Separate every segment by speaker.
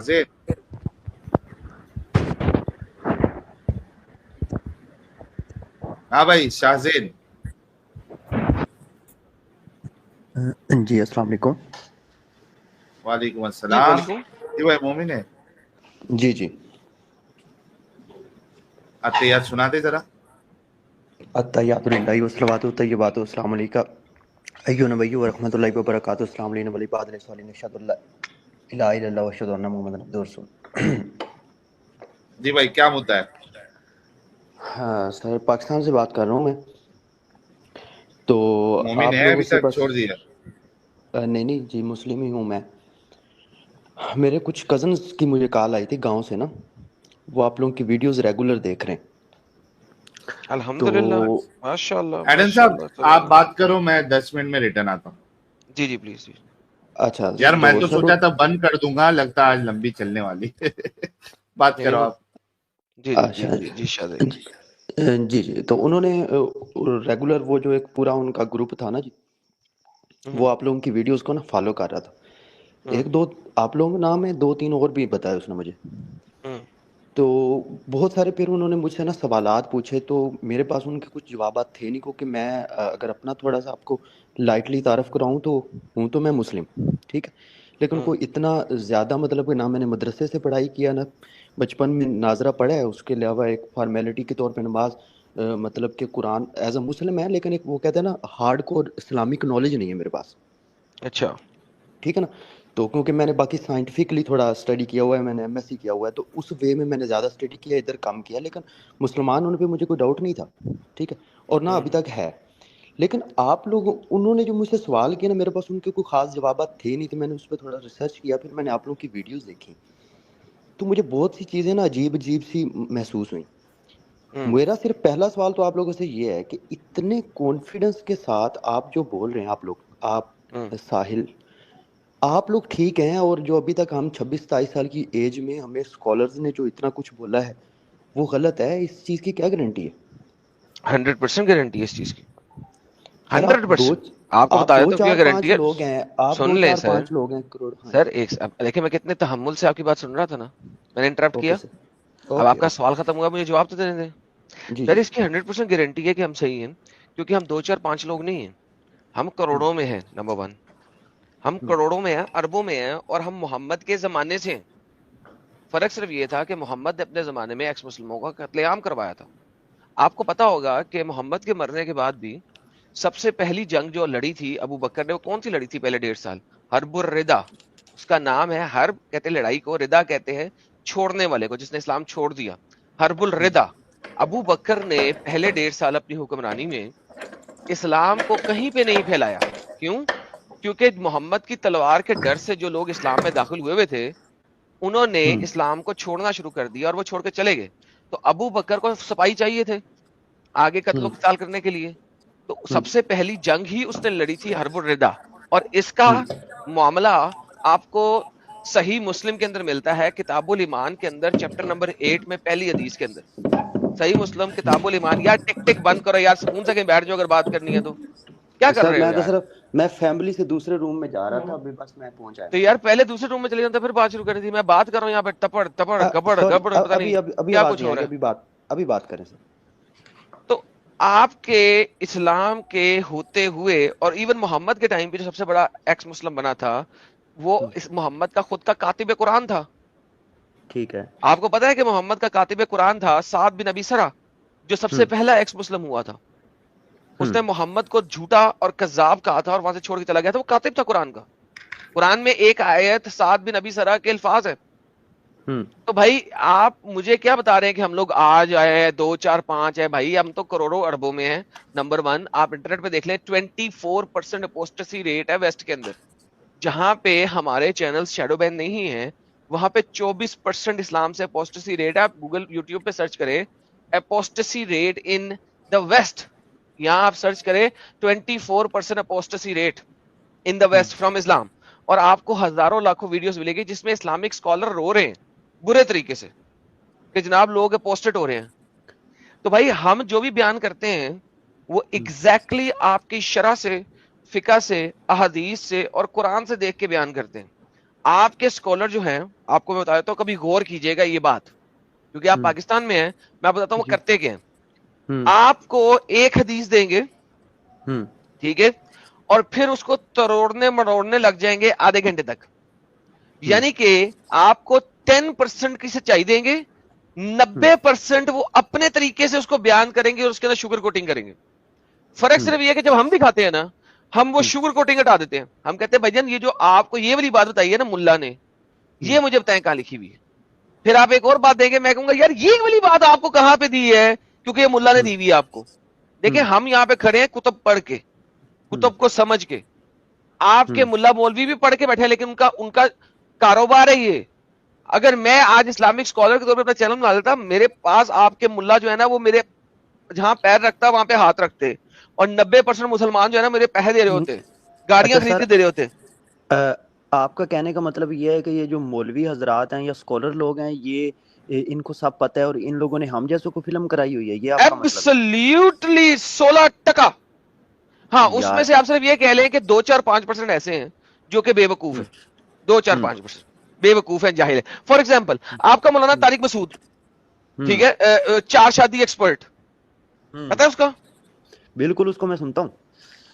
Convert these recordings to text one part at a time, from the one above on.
Speaker 1: شاہزیب ہاں بھائی شاہزیب
Speaker 2: جی السلام علیکم.
Speaker 1: وعلیکم
Speaker 3: جی
Speaker 1: السلام.
Speaker 3: وعلیکم.
Speaker 1: جی بھائی مومن ہے.
Speaker 2: جی جی
Speaker 1: اتحیات سنا دے ذرا.
Speaker 2: التحیات للہ والصلوات والطیبات والسلام علیکم ایھا النبی ورحمۃ اللہ وبرکاتہ. السلام علیکم والعباد الصالحین اشهد ان لا الہ الا اللہ واشهد ان محمدا عبدہ ورسولہ.
Speaker 1: جی بھائی کیا مدعا ہے؟
Speaker 2: ہاں سر پاکستان سے بات کر رہا ہوں میں. تو
Speaker 1: مومن
Speaker 2: آپ
Speaker 1: ہے
Speaker 2: لوگوں
Speaker 1: ابھی
Speaker 2: سے
Speaker 1: تک
Speaker 2: بس
Speaker 1: چھوڑ دیا؟
Speaker 2: نہیں نہیں جی مسلم ہی ہوں میں. میرے کچھ کزنز کی مجھے کال آئی تھی گاؤں سے نا, وہ آپ لوگوں کی ویڈیوز ریگولر دیکھ رہے ہیں. تو
Speaker 3: الحمدللہ ماشاء اللہ
Speaker 1: ایڈن
Speaker 3: ماشاء
Speaker 1: صاحب
Speaker 3: اللہ
Speaker 1: آپ
Speaker 3: سبحان
Speaker 1: بات
Speaker 3: اللہ.
Speaker 1: کرو, میں 10 منٹ میں ریٹرن آتا ہوں.
Speaker 3: جی جی پلیز.
Speaker 2: اچھا
Speaker 1: یار میں تو
Speaker 2: سر
Speaker 1: سوچا تھا بند کر دوں گا, لگتا آج لمبی چلنے والی. بات
Speaker 3: نہیں
Speaker 1: کرو
Speaker 3: نہیں
Speaker 1: آپ.
Speaker 3: جی جی جی
Speaker 2: اچھا
Speaker 3: جی شاہد
Speaker 2: جی جی تو انہوں نے ریگولر وہ جو ایک پورا ان کا گروپ تھا نا جی, وہ آپ لوگوں کی ویڈیوز کو نا فالو کر رہا تھا. ایک دو آپ لوگوں کا نام ہے, 2-3 اور بھی بتایا اس نے مجھے. تو بہت سارے پھر انہوں نے مجھ سے نا سوالات پوچھے, تو میرے پاس ان کے کچھ جوابات تھے نہیں, کیونکہ میں اگر اپنا تھوڑا سا آپ کو لائٹلی تعارف کراؤں تو ہوں تو میں مسلم, ٹھیک ہے, لیکن کوئی اتنا زیادہ مطلب کہ نہ میں نے مدرسے سے پڑھائی کیا, نہ بچپن میں ناظرہ پڑھا ہے, اس کے علاوہ ایک فارمیلٹی کے طور پہ نماز, مطلب کہ قرآن ایز اے مسلم ہے, لیکن ایک وہ کہتے ہیں نا ہارڈ کور اسلامک نالج نہیں ہے میرے پاس.
Speaker 3: اچھا
Speaker 2: ٹھیک ہے نا. تو کیونکہ میں نے باقی سائنٹیفکلی تھوڑا اسٹڈی کیا ہوا ہے, میں نے ایم ایس سی کیا ہوا ہے, تو اس وے میں نے زیادہ اسٹڈی کیا, ادھر کم کیا, لیکن مسلمان ہونے پہ مجھے کوئی ڈاؤٹ نہیں تھا, ٹھیک ہے, اور نہ ابھی تک ہے. لیکن آپ لوگ انہوں نے جو مجھ سے سوال کیا نا, میرے پاس ان کے کوئی خاص جوابات تھے نہیں, تو میں نے اس پہ تھوڑا ریسرچ کیا, پھر میں نے آپ لوگوں کی ویڈیوز دیکھی, تو مجھے بہت سی چیزیں نا عجیب عجیب سی محسوس ہوئیں. میرا صرف پہلا سوال تو آپ لوگوں سے یہ ہے کہ اتنے کانفیڈنس کے ساتھ آپ جو بول رہے ہیں, آپ ساحل, آپ لوگ ٹھیک ہیں, اور جو ابھی تک ہم 26-27 سال کی ایج میں ہمیں اسکالرز نے جو اتنا کچھ بولا ہے وہ غلط ہے, اس چیز کی کیا گارنٹی ہے؟
Speaker 3: 100% گارنٹی ہے اس چیز کی.
Speaker 2: سر آپ دو
Speaker 3: 100% آپ کو بتا
Speaker 2: آپ دو
Speaker 3: دیتا ہوں کیا
Speaker 2: چار
Speaker 3: گارنٹی
Speaker 2: پانچ
Speaker 3: ہے.
Speaker 2: لوگ ہیں, آپ
Speaker 3: سن
Speaker 2: دو
Speaker 3: لیں
Speaker 2: چار
Speaker 3: سر.
Speaker 2: پانچ لوگ ہیں کروڑ. ہاں
Speaker 3: سر
Speaker 2: جی
Speaker 3: ایک دیکھیں, میں کتنے تحمل سے آپ کی بات سن رہا تھا نا, میں نے انٹرپٹ
Speaker 2: اوکے
Speaker 3: کیا.
Speaker 2: سر,
Speaker 3: اب آپ
Speaker 2: اوکے
Speaker 3: کا
Speaker 2: اوکے,
Speaker 3: سوال ختم ہوا, مجھے جواب تو دینے دیں.
Speaker 2: جی
Speaker 3: سر
Speaker 2: جی
Speaker 3: اس کی 100% گارنٹی ہے کہ ہم صحیح ہیں, کیونکہ ہم 2-4-5 لوگ نہیں ہیں, ہم کروڑوں میں ہیں. نمبر 1, ہم کروڑوں میں ہیں, اربوں میں ہیں, اور ہم محمد کے زمانے سے ہیں. فرق صرف یہ تھا کہ محمد نے اپنے زمانے میں ایکس مسلموں کا قتل عام کروایا تھا. آپ کو پتا ہوگا کہ محمد کے مرنے کے بعد بھی سب سے پہلی جنگ جو لڑی تھی ابو بکر نے, وہ کون سی لڑی تھی پہلے 1.5 سال؟ حرب الردہ. اس کا نام ہے, حرب کہتے لڑائی کو, ردا کہتے ہیں چھوڑنے والے کو, جس نے اسلام چھوڑ دیا. حرب الردہ. ابو بکر نے پہلے 1.5 سال اپنی حکمرانی میں اسلام کو کہیں پہ نہیں پھیلایا. کیوں؟ کیونکہ محمد کی تلوار کے ڈر سے جو لوگ اسلام میں داخل ہوئے تھے, انہوں نے اسلام کو چھوڑنا شروع کر دیا, اور وہ چھوڑ کے چلے گئے. تو ابو بکر کو سپاہی چاہیے تھے آگے قتل و قتال کرنے کے لیے, تو سب سے پہلی جنگ ہی اس نے لڑی تھی حرب الردہ. اور اس کا معاملہ آپ کو صحیح مسلم کے اندر ملتا ہے, کتاب الایمان کے اندر, چیپٹر نمبر 8 میں پہلی حدیث کے اندر. صحیح مسلم کتاب الایمان. یار ٹک ٹک بند کرو یار, سکون سے کہیں بیٹھ جاؤ اگر بات کرنی ہے تو. کیا کر
Speaker 2: سر
Speaker 3: رہے ہو
Speaker 2: میں تو
Speaker 3: یار؟
Speaker 2: صرف میں فیملی سے دوسرے روم میں جا رہا تھا, ابھی بس میں پہنچا
Speaker 3: تو یار پہلے دوسرے روم میں چلے جاتے, پھر بات شروع کرنی تھی. میں بات کر رہا ہوں یہاں پہ ٹپڑ ٹپڑ
Speaker 2: ہے.
Speaker 3: گبڑ
Speaker 2: سوری,
Speaker 3: گبڑ, پتہ نہیں
Speaker 2: ابھی
Speaker 3: کیا
Speaker 2: آواز
Speaker 3: کچھ
Speaker 2: نہیں
Speaker 3: ہو
Speaker 2: آ
Speaker 3: رہا
Speaker 2: رہی,
Speaker 3: ہے.
Speaker 2: ابھی بات کریں سر.
Speaker 3: تو آپ کے اسلام کے ہوتے ہوئے, اور ایون محمد کے ٹائم پہ جو سب سے بڑا ایکس مسلم بنا تھا, وہ اس محمد کا خود کا کاتب قرآن تھا.
Speaker 2: ٹھیک ہے,
Speaker 3: آپ کو پتا ہے کہ محمد کا کاتب قرآن تھا سعد بن ابی سرا, جو سب سے پہلا ایکس مسلم ہوا تھا. اس نے محمد کو جھوٹا اور کذاب کہا تھا, اور وہاں سے چھوڑ کے چلا گیا تھا. وہ کاتب تھا قرآن کا. قرآن میں ایک آیت سعد بن ابی سرا کے الفاظ ہے. تو بھائی آپ مجھے کیا بتا رہے ہیں کہ ہم لوگ آج آئے ہیں 2-4-5 ہے؟ بھائی ہم تو کروڑوں اربوں میں ہیں. نمبر 1, آپ انٹرنیٹ پہ دیکھ لیں, 24% اپوسٹسی ریٹ ہے ویسٹ کے اندر. جہاں پہ ہمارے چینل شیڈو بین نہیں ہیں, وہاں پہ 24% اسلام سے اپوسٹسی ریٹ ہے. آپ گوگل یوٹیوب پہ سرچ کریں apostasy rate in the west, یہاں آپ سرچ کریں 24% apostasy rate in the west from Islam, اور آپ کو ہزاروں لاکھوں ویڈیوز ملے گی جس میں اسلامک اسکالر رو رہے ہیں برے طریقے سے کہ جناب لوگ اپوسٹڈ ہو رہے ہیں. تو بھائی ہم جو بھی بیان کرتے ہیں وہ ایگزیکٹلی آپ کی شرح سے, فقہ سے, احادیث سے اور قرآن سے دیکھ کے بیان کرتے ہیں. آپ کے اسکالر جو ہیں, آپ کو میں بتا دیتا ہوں, کبھی غور کیجئے گا یہ بات, کیونکہ آپ پاکستان میں ہیں, میں آپ بتاتا ہوں وہ کرتے کیا ہیں. آپ کو ایک حدیث دیں گے, ٹھیک ہے, اور پھر اس کو تروڑنے مروڑنے لگ جائیں گے آدھے گھنٹے تک. یعنی کہ آپ کو 10% کی سچائی دیں گے, 90% وہ اپنے طریقے سے اس کو بیان کریں گے اور اس کے اندر شوگر کوٹنگ کریں گے. فرق صرف یہ ہے کہ جب ہم دکھاتے ہیں نا, ہم وہ شوگر کوٹنگ ہٹا دیتے ہیں. ہم کہتے ہیں بھائی جان یہ جو آپ کو یہ والی بات بتائی ہے نا ملا نے, یہ مجھے بتائیں کہاں لکھی ہوئی ہے. پھر آپ ایک اور بات دیں گے, میں کہوں گا یار یہ والی بات آپ کو کہاں پہ دی ہے, کیونکہ یہ ملا نے دی ہوئی ہے آپ کو. دیکھیں ہم یہاں پہ کھڑے ہیں کتب پڑھ کے, کتب کو سمجھ کے. آپ کے ملا مولوی بھی پڑھ کے بیٹھے, لیکن ان کا کاروبار ہے یہ. اگر میں آج اسلامک اسکالر کے طور پہ اپنا چینل بنا دیتا, میرے پاس آپ کے ملا جو ہے نا وہ میرے جہاں پیر رکھتا وہاں پہ ہاتھ رکھتے, اور 90% مسلمان جو ہے نا میرے پیسے دے رہے ہوتے, گاڑیاں
Speaker 2: اچھا
Speaker 3: خرید
Speaker 2: سر,
Speaker 3: کے دے رہے ہوتے.
Speaker 2: آپ کا کہنے کا مطلب یہ ہے کہ یہ جو مولوی حضرات ہیں یا اسکالر لوگ ہیں, یہ ان کو سب پتہ ہے اور ان لوگوں نے ہم جیسوں کو فلم کرائی ہوئی ہے, یہ آپ کا مطلب ہے؟
Speaker 3: ایبسلیوٹلی 16%. ہاں اس
Speaker 2: یار
Speaker 3: میں سے آپ صرف یہ کہہ لیں کہ 2-4-5% ایسے ہیں جو کہ بے وقوف ہیں. 2-4-5% بے وقوف ہیں, جاہل ہے. فار ایگزامپل آپ کا مولانا طارق مسعود, ٹھیک ہے, 4 شادی ایکسپرٹ, پتہ ہے اس کا؟
Speaker 2: بالکل, اس کو میں سنتا ہوں.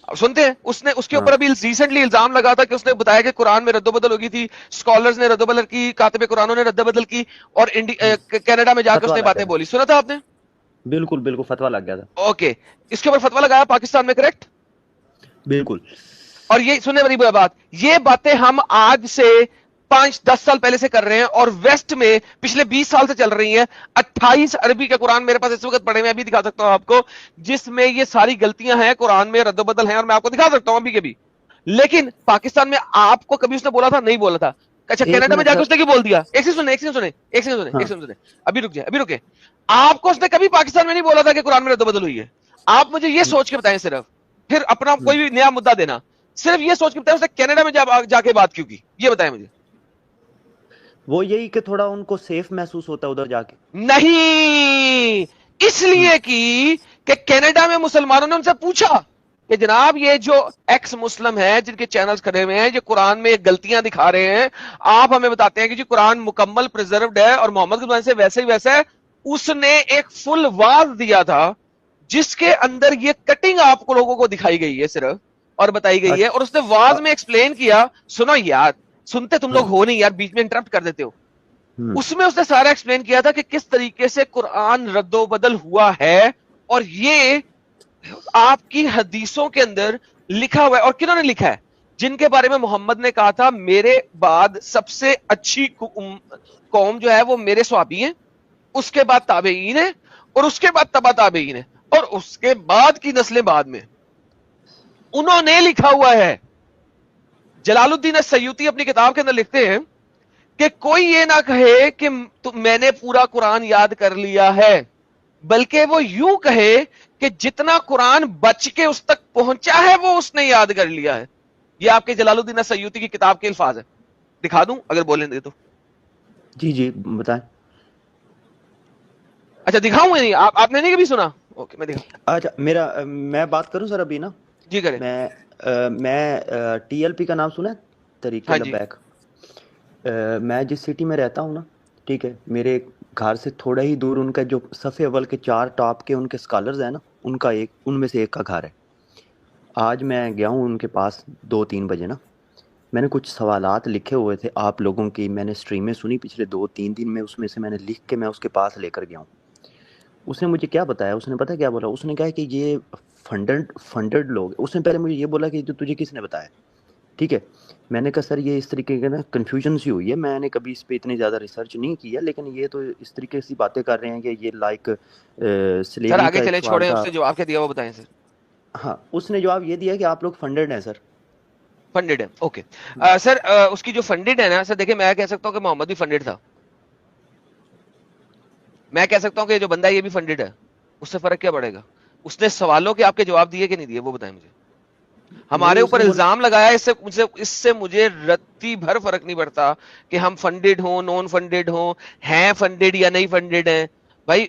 Speaker 3: سنتے ہیں, اس کے اوپر ابھی ریسنٹلی الزام لگا تھا کہ اس نے بتایا کہ قرآن میں رد و بدل ہوگی تھی, اسکالرز نے رد و بدل کی, کاتب قرآنوں نے رد و بدل کی, اور کینیڈا میں جا کے اس
Speaker 2: فتوا
Speaker 3: نے
Speaker 2: لگ
Speaker 3: باتیں
Speaker 2: گیا
Speaker 3: بولی. سنا تھا آپ نے؟
Speaker 2: بالکل بالکل, فتوا لگ گیا تھا.
Speaker 3: اوکے, اس کے اوپر فتوا لگایا پاکستان میں, کریکٹ؟
Speaker 2: بالکل.
Speaker 3: اور یہ سننے والی بات, یہ باتیں ہم آج سے 5-10 سال پہلے سے کر رہے ہیں, اور ویسٹ میں پچھلے 20 سال سے چل رہی ہیں. 28 عربی کا قرآن میرے پاس اس وقت پڑھے, میں ابھی دکھا سکتا ہوں آپ کو, جس میں یہ ساری غلطیاں ہیں قرآن میں, رد و بدل ہیں, اور میں آپ کو دکھا سکتا ہوں ابھی کے بھی. لیکن پاکستان میں آپ کو کبھی اس نے بولا تھا؟ نہیں بولا تھا. اچھا
Speaker 2: ایک
Speaker 3: کینیڈا میں
Speaker 2: منٹ
Speaker 3: جا کے
Speaker 2: سر.
Speaker 3: اس نے کی بول دیا؟ ایک سنیں, ابھی رک جائے, ابھی رکے. آپ کو اس نے کبھی پاکستان میں نہیں بولا تھا کہ قرآن میں رد و بدل ہوئی ہے؟ آپ مجھے یہ سوچ کے بتائیں صرف, پھر اپنا کوئی بھی نیا مدعا دینا, صرف یہ سوچ کے بتائیں اس نے کینیڈا میں جا کے بات کیوں کی, یہ بتائیں مجھے.
Speaker 2: وہ یہی کہ تھوڑا ان کو سیف محسوس ہوتا ہے ادھر جا کے.
Speaker 3: نہیں, اس لیے کی کہ کینیڈا میں مسلمانوں نے ان سے پوچھا کہ جناب یہ جو ایکس مسلم ہیں جن کے چینلز کھڑے ہوئے ہیں, جو قرآن میں غلطیاں دکھا رہے ہیں, آپ ہمیں بتاتے ہیں کہ جی قرآن مکمل پریزروڈ ہے اور محمد کے زمانے سے ویسے ہی ویسا ہے. اس نے ایک فل واز دیا تھا جس کے اندر یہ کٹنگ آپ کو لوگوں کو دکھائی گئی ہے صرف, اور بتائی گئی ہے, اور اس نے واز میں ایکسپلین کیا. سنو یار, سنتے تم لوگ ہو نہیں یار, بیچ میں انٹرپٹ کر دیتے ہو. اس میں اس نے سارا ایکسپلین کیا تھا کہ کس طریقے سے قرآن رد و بدل ہوا ہے, اور یہ آپ کی حدیثوں کے اندر لکھا ہوا ہے. اور کنہوں نے لکھا ہے؟ جن کے بارے میں محمد نے کہا تھا میرے بعد سب سے اچھی قوم جو ہے وہ میرے صحابی ہیں, اس کے بعد تابعین ہیں, اور اس کے بعد تبع تابعین ہیں, اور اس کے بعد کی نسلیں بعد میں. انہوں نے لکھا ہوا ہے. جلال الدین السیوطی اپنی کتاب کے اندر لکھتے ہیں کہ کوئی یہ نہ کہے کہ میں نے پورا قرآن یاد کر لیا ہے, بلکہ وہ یوں کہے کہ جتنا قرآن بچ کے اس تک پہنچا ہے وہ اس نے یاد کر لیا ہے. یہ آپ کے جلال الدین السیوطی کی کتاب کے الفاظ ہیں. دکھا دوں اگر بولیں دے تو؟
Speaker 2: جی جی بتائیں.
Speaker 3: اچھا دکھاؤں یا نہیں؟ آپ نے نہیں کبھی سنا؟ اوکے میں دکھاؤں.
Speaker 2: اچھا میں بات کروں سر ابھی نا.
Speaker 3: جی کریں.
Speaker 2: میں ٹی ایل پی کا نام سنا ہے, تحریک
Speaker 3: ہاں جی.
Speaker 2: لبیک. میں جس سٹی میں رہتا ہوں نا, ٹھیک ہے, میرے گھر سے تھوڑا ہی دور ان کا جو صف اول کے 4 ٹاپ کے ان کے اسکالرز ہیں نا, ان میں سے ایک کا گھر ہے. آج میں گیا ہوں ان کے پاس 2-3 بجے نا. میں نے کچھ سوالات لکھے ہوئے تھے آپ لوگوں کی, میں نے اسٹریمیں سنی پچھلے 2-3 دن میں, اس میں سے میں نے لکھ کے میں اس کے پاس لے کر گیا ہوں. اس نے مجھے کیا بتایا, اس نے پتہ کیا بولا, اس نے کہا کہ یہ فنڈڈ لوگ. اس نے پہلے مجھے یہ بولا کہ تجھے کس نے بتایا, ٹھیک ہے. میں نے کہا سر یہ اس طریقے کا نا کنفیوژن سی ہوئی ہے, میں نے کبھی اس پہ اتنی زیادہ ریسرچ نہیں کی ہے, لیکن یہ تو اس طریقے سے باتیں کر رہے ہیں کہ یہ لائک سلیوری
Speaker 3: سر
Speaker 2: کا
Speaker 3: آگے
Speaker 2: ایک
Speaker 3: چلے,
Speaker 2: سوال
Speaker 3: چھوڑیں,
Speaker 2: تھا.
Speaker 3: اس نے جواب کیا دیا وہ بتائیں سر.
Speaker 2: ہاں, اس نے جواب یہ دیا کہ آپ لوگ فنڈڈ ہیں سر.
Speaker 3: فنڈڈ ہے, اوکے. سر اس کی جو فنڈڈ ہے نا سر, دیکھیں میں کہہ سکتا ہوں کہ محمد بھی فنڈڈ تھا. میں کہہ سکتا ہوں کہ جو بندہ یہ بھی فنڈڈ ہے, اس سے فرق کیا پڑے گا؟ اس نے سوالوں کے آپ کے جواب دیے کہ نہیں دیے وہ بتائیں مجھے. ہمارے اوپر الزام لگایا, اس سے مجھے رتی بھر فرق نہیں پڑتا کہ ہم فنڈڈ ہوں, نون فنڈڈ ہوں, ہیں فنڈڈ یا نہیں فنڈڈ ہیں. بھائی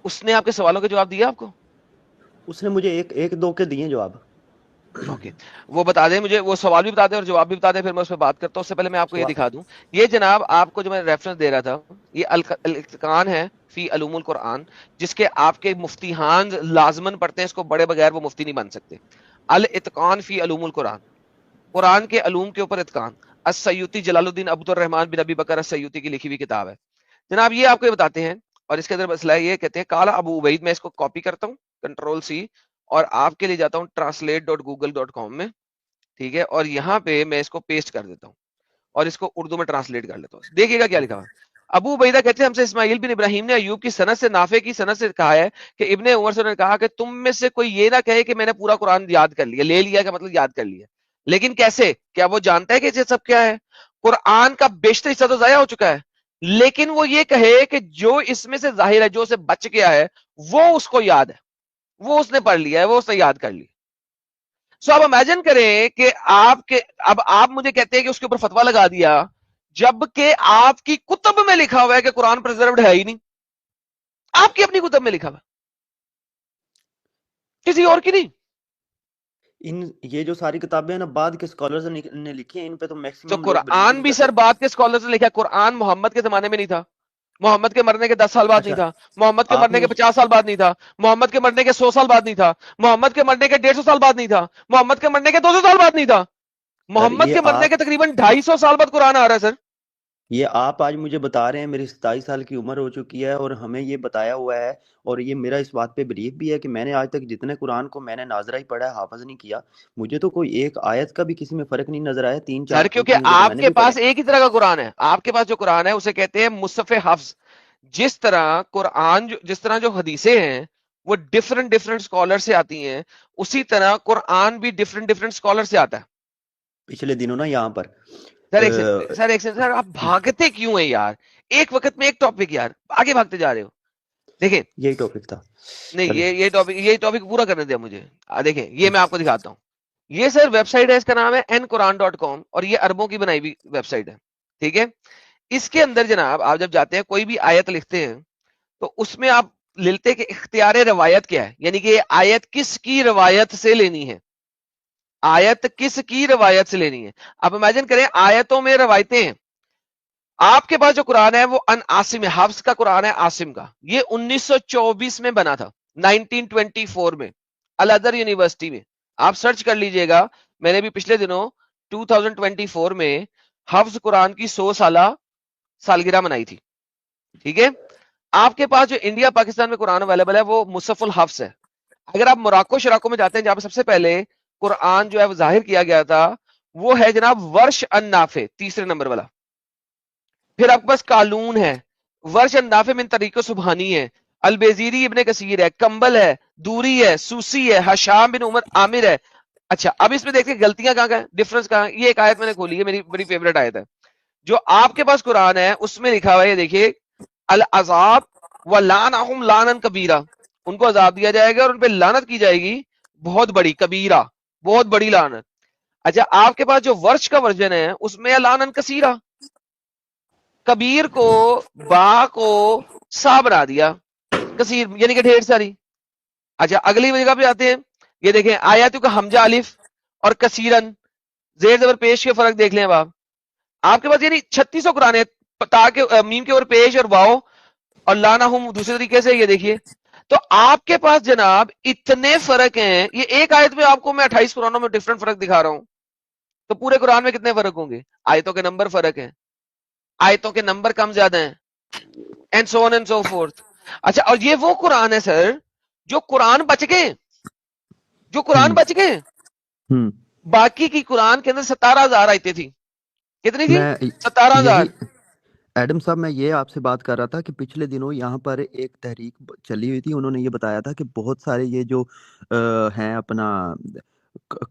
Speaker 3: اس نے آپ کے سوالوں کے جواب دیا آپ کو؟
Speaker 2: اس نے مجھے ایک دو کے دیے جواب.
Speaker 3: اوکے وہ بتا دیں مجھے, وہ سوال بھی بتا دیں اور جواب بھی بتا دیں, پھر میں اس پہ بات کرتا ہوں. اس سے پہلے میں آپ کو یہ دکھا دوں, یہ جناب آپ کو جو میں ریفرنس دے رہا تھا, یہ الاتقان ہے فی علوم القرآن, جس کے آپ کے مفتیان لازمن پڑھتے ہیں, اس کو بڑے بغیر وہ مفتی نہیں بن سکتے. الاتقان فی علوم القرآن, قرآن کے علوم کے اوپر اتقان, السیوطی جلال الدین عبد الرحمن بن ابی بکر السیوطی کی لکھی ہوئی کتاب ہے جناب. یہ آپ کو یہ بتاتے ہیں, اور اس کے اندر مسئلہ یہ کہتے ہیں کالا ابو عبید, میں اس کو کاپی کرتا ہوں کنٹرول سی اور آپ کے لیے جاتا ہوں translate.google.com میں, ٹھیک ہے, اور یہاں پہ میں اس کو پیسٹ کر دیتا ہوں اور اس کو اردو میں ٹرانسلیٹ کر لیتا ہوں. دیکھیے گا کیا لکھا ہوا. ابو عبیدہ کہتے ہیں ہم سے اسماعیل بن ابراہیم نے ایوب کی سند سے, نافع کی سند سے کہا ہے کہ ابن عمر سے انہوں نے کہا کہ تم میں سے کوئی یہ نہ کہے کہ میں نے پورا قرآن یاد کر لیا, لے لیا کا مطلب یاد کر لیا, لیکن کیسے, کیا وہ جانتا ہے کہ یہ سب کیا ہے؟ قرآن کا بیشتر حصہ تو ضائع ہو چکا ہے, لیکن وہ یہ کہے کہ جو اس میں سے ظاہر ہے, جو اسے بچ گیا ہے, وہ اس کو یاد ہے, وہ اس نے پڑھ لیا ہے, وہ اس نے یاد کر لیا. سو اب امیجن کریں کہ اب آپ مجھے کہتے ہیں کہ اس کے اوپر فتوا لگا دیا, جبکہ آپ کی کتب میں لکھا ہوا ہے کہ قرآن پرزروڈ ہے ہی نہیں, آپ کی اپنی کتب میں لکھا ہوا, کسی اور کی نہیں.
Speaker 2: یہ جو ساری کتابیں ہیں نا بعد کے اسکالرز نے لکھی ہیں, ان پہ تو
Speaker 3: تو
Speaker 2: میکسیمم لوگ
Speaker 3: قرآن بھی سر بعد کے اسکالرز نے لکھا. قرآن محمد کے زمانے میں نہیں تھا, محمد کے مرنے کے 10 سال بعد نہیں تھا, محمد کے مرنے کے 50 سال بعد نہیں تھا, محمد کے مرنے کے 100 سال بعد نہیں تھا, محمد کے مرنے کے 150 سال بعد نہیں تھا, محمد کے مرنے کے 200 سال بعد نہیں تھا, محمد کے مرنے کے تقریباً 250 سال بعد قرآن آ رہا ہے سر.
Speaker 2: یہ آپ آج مجھے بتا رہے ہیں, میری 27 سال کی عمر ہو چکی ہے اور ہمیں یہ بتایا ہوا ہے, اور یہ میرا اس بات پہ بلیف بھی ہے کہ میں نے آج تک جتنے قرآن کو میں نے ناظرہ ہی پڑھا ہے, حافظ نہیں کیا, مجھے تو کوئی ایک آیت کا بھی کسی میں فرق نہیں نظر آیا. 3-4
Speaker 3: سر کیونکہ
Speaker 2: جگہ
Speaker 3: آپ
Speaker 2: میں نے
Speaker 3: کے
Speaker 2: بھی پڑھے.
Speaker 3: پاس ایک ہی طرح کا قرآن ہے, آپ کے پاس جو قرآن ہے اسے کہتے ہیں مصحف حفظ. جس طرح قرآن جس طرح جو حدیثیں ہیں وہ ڈفرنٹ اسکالر سے آتی ہیں, اسی طرح قرآن بھی ڈفرنٹ اسکالر سے آتا ہے.
Speaker 2: پچھلے دنوں نا یہاں پر
Speaker 3: سر آپ بھاگتے کیوں ہیں یار, ایک وقت میں ایک ٹاپک, یار آگے بھاگتے جا رہے ہو. دیکھیں
Speaker 2: یہی ٹاپک تھا,
Speaker 3: نہیں, یہ ٹاپک پورا کرنے دیا مجھے. دیکھیں یہ میں آپ کو دکھاتا ہوں, یہ سر ویب سائٹ ہے, اس کا نام ہے nquran.com, اور یہ عربوں کی بنائی ہوئی ویب سائٹ ہے, ٹھیک ہے. اس کے اندر جناب آپ جب جاتے ہیں کوئی بھی آیت لکھتے ہیں تو اس میں آپ لیتے کہ اختیار روایت کیا ہے, یعنی کہ یہ آیت کس کی روایت سے لینی ہے, آیت کس کی روایت سے لینی ہے. آپ امیجن کریں آیتوں میں روایتیں ہیں. آپ کے پاس جو قرآن ہے وہ ان عاصم حفظ کا قرآن ہے, عاصم کا, یہ 1924 میں بنا تھا, 1924 میں الازہر یونیورسٹی میں. آپ سرچ کر لیجئے گا, میں نے بھی پچھلے دنوں 2024 میں حفظ قرآن کی 100 سالہ سالگرہ منائی تھی, ٹھیک ہے. آپ کے پاس جو انڈیا پاکستان میں قرآن اویلیبل ہے وہ مصحف الحفظ ہے. اگر آپ موراکو شراکو میں جاتے ہیں جہاں پہ سب سے پہلے قرآن جو ہے وہ ظاہر کیا گیا تھا, وہ ہے جناب ورش النافع, تیسرے نمبر والا. پھر آپ کے پاس قالون ہے, ورش النافع من طریق سبحانی ہے, البیزیری ابن کثیر ہے, کمبل ہے, دوری ہے, سوسی ہے, حشام بن عمر عامر ہے. اچھا اب اس میں دیکھیں غلطیاں کہاں ہیں, ڈفرنس کہاں. یہ ایک آیت میں نے کھولی ہے, میری بڑی فیوریٹ آیت ہے. جو آپ کے پاس قرآن ہے اس میں لکھا ہوا ہے, دیکھیے, العذاب ولعنہم لعنا کبیرہ, ان کو عذاب دیا جائے گا اور ان پہ لعنت کی جائے گی بہت بڑی, کبیرہ بہت بڑی لعنت. اچھا آپ کے پاس جو ورش کا ورژن ہے اس میں لعنا کثیرہ, کبیر کو با کو سا بنا دیا, کثیر یعنی کہ ڈھیر ساری. اچھا اگلی جگہ پہ آتے ہیں, یہ دیکھیں آیاتوں کا حمزہ الف اور کثیرن زیر زبر پیش کے فرق دیکھ لیں. اب آپ کے پاس یعنی 3600 قرآن ہے, تاکہ میم کے اوپر پیش اور واؤ, اور لانا ہوں دوسرے طریقے سے. یہ دیکھیے تو آپ کے پاس جناب اتنے فرق ہیں, یہ ایک آیت میں آپ کو میں 28 قرآنوں میں ڈفرنٹ فرق دکھا رہا ہوں, تو پورے قرآن میں کتنے فرق ہوں گے؟ آیتوں کے نمبر فرق ہیں, آیتوں کے نمبر کم زیادہ ہیں, and so on and so forth. اچھا اور یہ وہ قرآن ہے سر جو قرآن بچ گئے, جو قرآن بچ گئے. باقی کی قرآن کے اندر 17,000 آیتیں تھی. کتنی تھی؟ 17,000.
Speaker 2: ایڈم صاحب میں یہ آپ سے بات کر رہا تھا کہ پچھلے دنوں یہاں پر ایک تحریک چلی ہوئی تھی, انہوں نے یہ بتایا تھا کہ بہت سارے یہ جو ہیں اپنا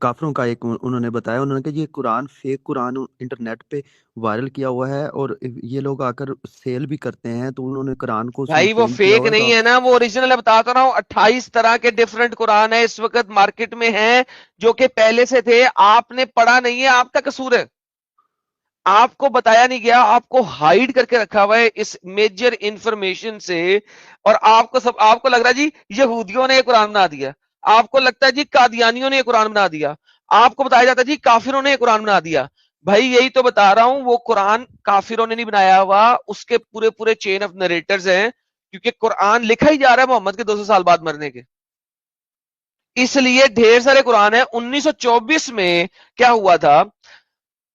Speaker 2: کافروں کا, ایک انہوں نے بتایا, انہوں نے کہ یہ قرآن فیک قرآن انٹرنیٹ پہ وائرل کیا ہوا ہے اور یہ لوگ آ کر سیل بھی کرتے ہیں, تو انہوں نے قرآن کو
Speaker 3: بھائی وہ فیک نہیں ہے نا, وہ اوریجنل. بتاتا رہا ہوں 28 طرح کے ڈیفرنٹ قرآن ہے اس وقت مارکیٹ میں ہیں جو کہ پہلے سے تھے, آپ نے پڑھا نہیں ہے, آپ کا قصور ہے, آپ کو بتایا نہیں گیا, آپ کو ہائیڈ کر کے رکھا ہوا ہے اس میجر انفارمیشن سے. اور آپ کو لگ رہا ہے جی یہودیوں نے یہ قرآن بنا دیا, آپ کو لگتا ہے جی قادیانیوں نے یہ قرآن بنا دیا, آپ کو بتایا جاتا ہے جی کافروں نے قرآن بنا دیا. بھائی یہی تو بتا رہا ہوں, وہ قرآن کافروں نے نہیں بنایا ہوا, اس کے پورے پورے چین آف نریٹرز ہیں, کیونکہ قرآن لکھا ہی جا رہا ہے محمد کے 200 سال بعد مرنے کے. اس لیے ڈھیر سارے قرآن ہیں. 1924 میں کیا ہوا تھا,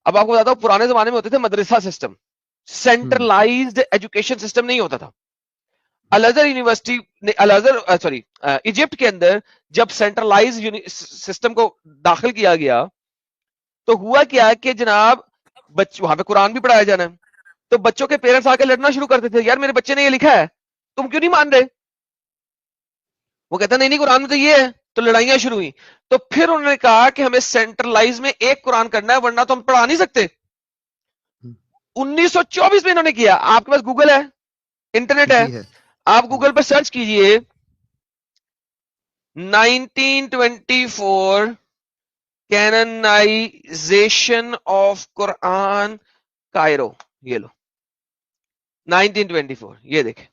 Speaker 3: اب آپ کو بتاتا ہوں, پرانے زمانے میں ہوتے تھے مدرسہ سسٹم, سینٹرلائزڈ ایجوکیشن سسٹم نہیں ہوتا تھا. الازہر یونیورسٹی, الازہر سوری ایجپٹ کے اندر جب سینٹرلائز سسٹم کو داخل کیا گیا تو ہوا کیا کہ جناب وہاں پہ قرآن بھی پڑھایا جانا ہے, تو بچوں کے پیرنٹس آ کے لڑنا شروع کرتے تھے, یار میرے بچے نے یہ لکھا ہے تم کیوں نہیں مان رہے. وہ کہتا نہیں قرآن میں تو یہ ہے, تو لڑائیاں شروع ہوئی. تو پھر انہوں نے کہا کہ ہمیں سینٹرلائز میں ایک قرآن کرنا ہے ورنہ تو ہم پڑھا نہیں سکتے. 1924 میں انہوں نے کیا. آپ کے پاس گوگل ہے, انٹرنیٹ ہے,
Speaker 2: جی ہے.
Speaker 3: آپ گوگل پہ سرچ کیجئے 1924 کینونائزیشن آف قرآن کائرو, یہ لو 1924, یہ دیکھیں.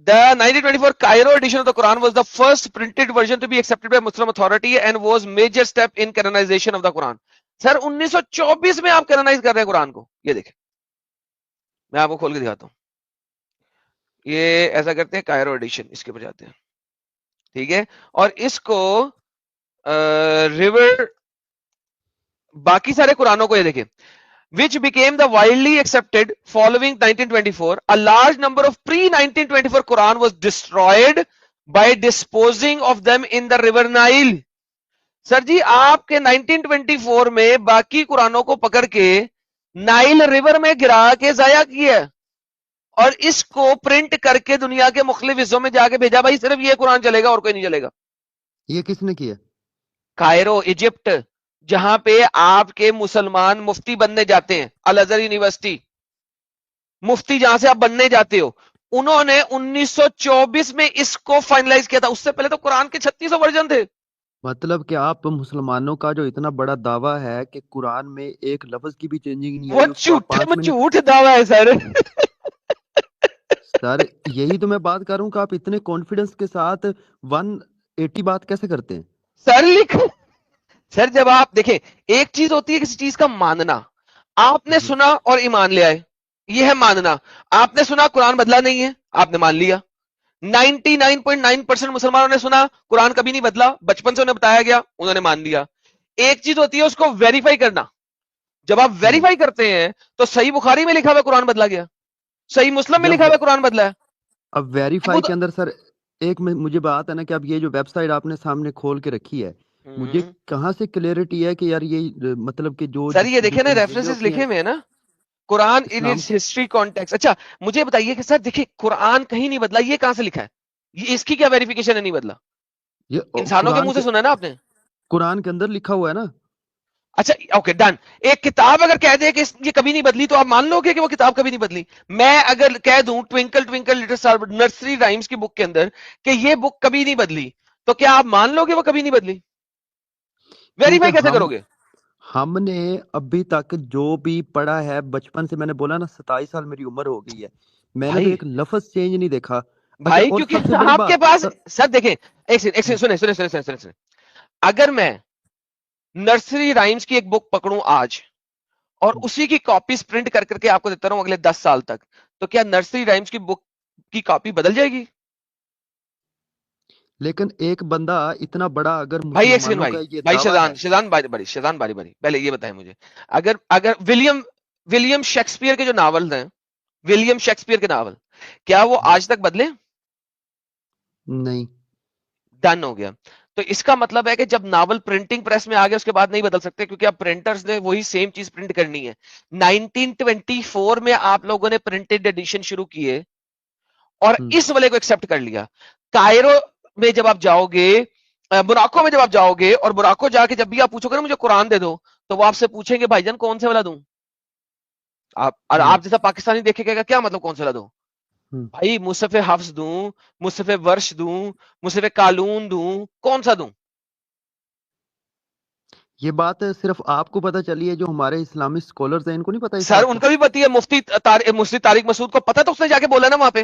Speaker 3: The 1924 Cairo edition of the Quran was the first printed version to be accepted by Muslim authority and was major step in canonization of the Quran. سر 1924 میں آپ canonize کر رہے ہیں قرآن کو, یہ دیکھیں میں آپ کو کھول کے دکھاتا ہوں. یہ ایسا کرتے ہیں کائرو ایڈیشن, اس کے اوپر جاتے ہیں, ٹھیک ہے, اور اس کو ریور باقی سارے قرآنوں کو یہ دیکھیں, which became the widely accepted following 1924. A large number of pre-1924 Quran was destroyed by disposing of them in the river Nile. سر جی آپ کے 1924 میں باقی قرآنوں کو پکڑ کے نائل ریور میں گرا کے ضائع کیا, اور اس کو پرنٹ کر کے دنیا کے مختلف حصوں میں جا کے بھیجا, بھائی صرف یہ قرآن چلے گا اور کوئی نہیں چلے گا.
Speaker 2: یہ کس نے کیا؟
Speaker 3: کائرو ایجپٹ, جہاں پہ آپ کے مسلمان مفتی بننے جاتے ہیں, الازہر یونیورسٹی مفتی جہاں سے آپ بننے جاتے ہو, انہوں نے 1924 میں اس کو فائنلائز کیا تھا. اس سے پہلے تو قرآن کے 3600 ورژن تھے.
Speaker 2: مطلب کہ آپ مسلمانوں کا جو اتنا بڑا دعویٰ ہے کہ قرآن میں ایک لفظ کی بھی چینجنگ نہیں
Speaker 3: وہ
Speaker 2: آئی, اس کو آپ 5 منٹ.
Speaker 3: جھوٹ دعویٰ ہے سر.
Speaker 2: سر یہی تو میں بات کر رہا ہوں کہ آپ اتنے کانفیڈنس کے ساتھ 180 بات کیسے کرتے ہیں؟
Speaker 3: سر لکھو, سر جب آپ دیکھیں ایک چیز ہوتی ہے کسی چیز کا ماننا, آپ نے سنا اور ایمان لے آئے, یہ ہے ماننا. آپ نے سنا قرآن بدلا نہیں ہے, آپ نے مان لیا. 99.9% مسلمانوں نے سنا قرآن کبھی نہیں بدلا, بچپن سے انہیں بتایا گیا, انہوں نے مان لیا. ایک چیز ہوتی ہے اس کو ویریفائی کرنا. جب آپ ویریفائی کرتے ہیں تو صحیح بخاری میں لکھا ہوا قرآن بدلا گیا, صحیح مسلم میں لکھا ہوا قرآن بدلا ہے.
Speaker 2: اب ویریفائی کے اندر سر ایک مجھے بات ہے نا کہ اب یہ جو ویب سائٹ آپ نے سامنے کھول کے رکھی ہے, مجھے کہاں سے کلیئرٹی ہے کہ یار یہ مطلب کہ جو
Speaker 3: سر یہ دیکھیں نا ریفرنسز لکھے ہوئے ہیں نا, قرآن ان اٹس ہسٹری کانٹیکسٹ. اچھا مجھے بتائیے کہ سر دیکھیں قرآن کہیں نہیں بدلا, یہ کہاں سے لکھا ہے, یہ اس کی کیا ویریفیکیشن ہے نہیں بدلا؟ انسانوں کے منہ سے سنا نا آپ نے,
Speaker 2: قرآن کے اندر لکھا ہوا ہے نا.
Speaker 3: اچھا اوکے ڈن. ایک کتاب اگر کہہ دے کہ یہ کبھی نہیں بدلی تو آپ مان لو گے کہ وہ کتاب کبھی نہیں بدلی. میں اگر کہہ دوں twinkle twinkle little star nursery rhymes کی بک کے اندر کہ یہ بک کبھی نہیں بدلی, تو کیا آپ مان لو گے وہ کبھی نہیں بدلی؟ ویریفائی کیسے کرو گے؟
Speaker 2: ہم نے ابھی تک جو بھی پڑھا ہے بچپن سے, میں نے بولا نا 27 سال میری عمر ہو گئی ہے, میں نے تو ایک لفظ چینج نہیں دیکھا
Speaker 3: بھائی. کیونکہ آپ کے پاس سر دیکھیں ایک سنیں, اگر میں نرسری رائمز کی ایک بک پکڑوں آج اور اسی کی کاپیز پرنٹ کر کر کے آپ کو دیتا رہوں اگلے 10 سال تک, تو کیا نرسری رائمز کی بک کی کاپی بدل جائے گی؟
Speaker 2: لیکن ایک بندہ اتنا بڑا اگر
Speaker 3: بھائی ایک سیکنڈ بھائی شیزان باری پہلے یہ بتائیں مجھے, اگر ولیم شیکسپیئر کے جو ناول ہیں, ولیم شیکسپیئر کے ناول, کیا وہ آج تک بدلے؟
Speaker 2: نہیں.
Speaker 3: ڈن ہو گیا. تو اس کا مطلب ہے کہ جب ناول پرنٹنگ پریس میں آ گیا اس کے بعد نہیں بدل سکتے, کیونکہ اب پرنٹرز نے وہی سیم چیز پرنٹ کرنی ہے. 1924 میں آپ لوگوں نے پرنٹڈ ایڈیشن شروع کیے اور اس والے کو ایکسپٹ کر لیا. کائرو میں جب آپ جاؤ گے, موراکو میں جب آپ جاؤ گے, اور موراکو جا کے جب بھی آپ پوچھو گے نا مجھے قرآن دے دو, تو وہ آپ سے پوچھیں گے بھائی جان کون سے والا دوں, آپ جیسا پاکستانی دیکھے گا کیا مطلب کون سے والا دوں؟ بھائی مصحف حفظ دوں, مصحف ورش دوں, مصحف قالون دوں, کون سا دوں؟
Speaker 2: یہ بات صرف آپ کو پتہ چلی ہے, جو ہمارے اسلامی اسکالرز ہیں ان کو نہیں پتہ.
Speaker 3: سر ان کا بھی پتہ ہے, مفتی طارق مسعود کو پتہ, تو اس نے جا کے بولا نا وہاں پہ.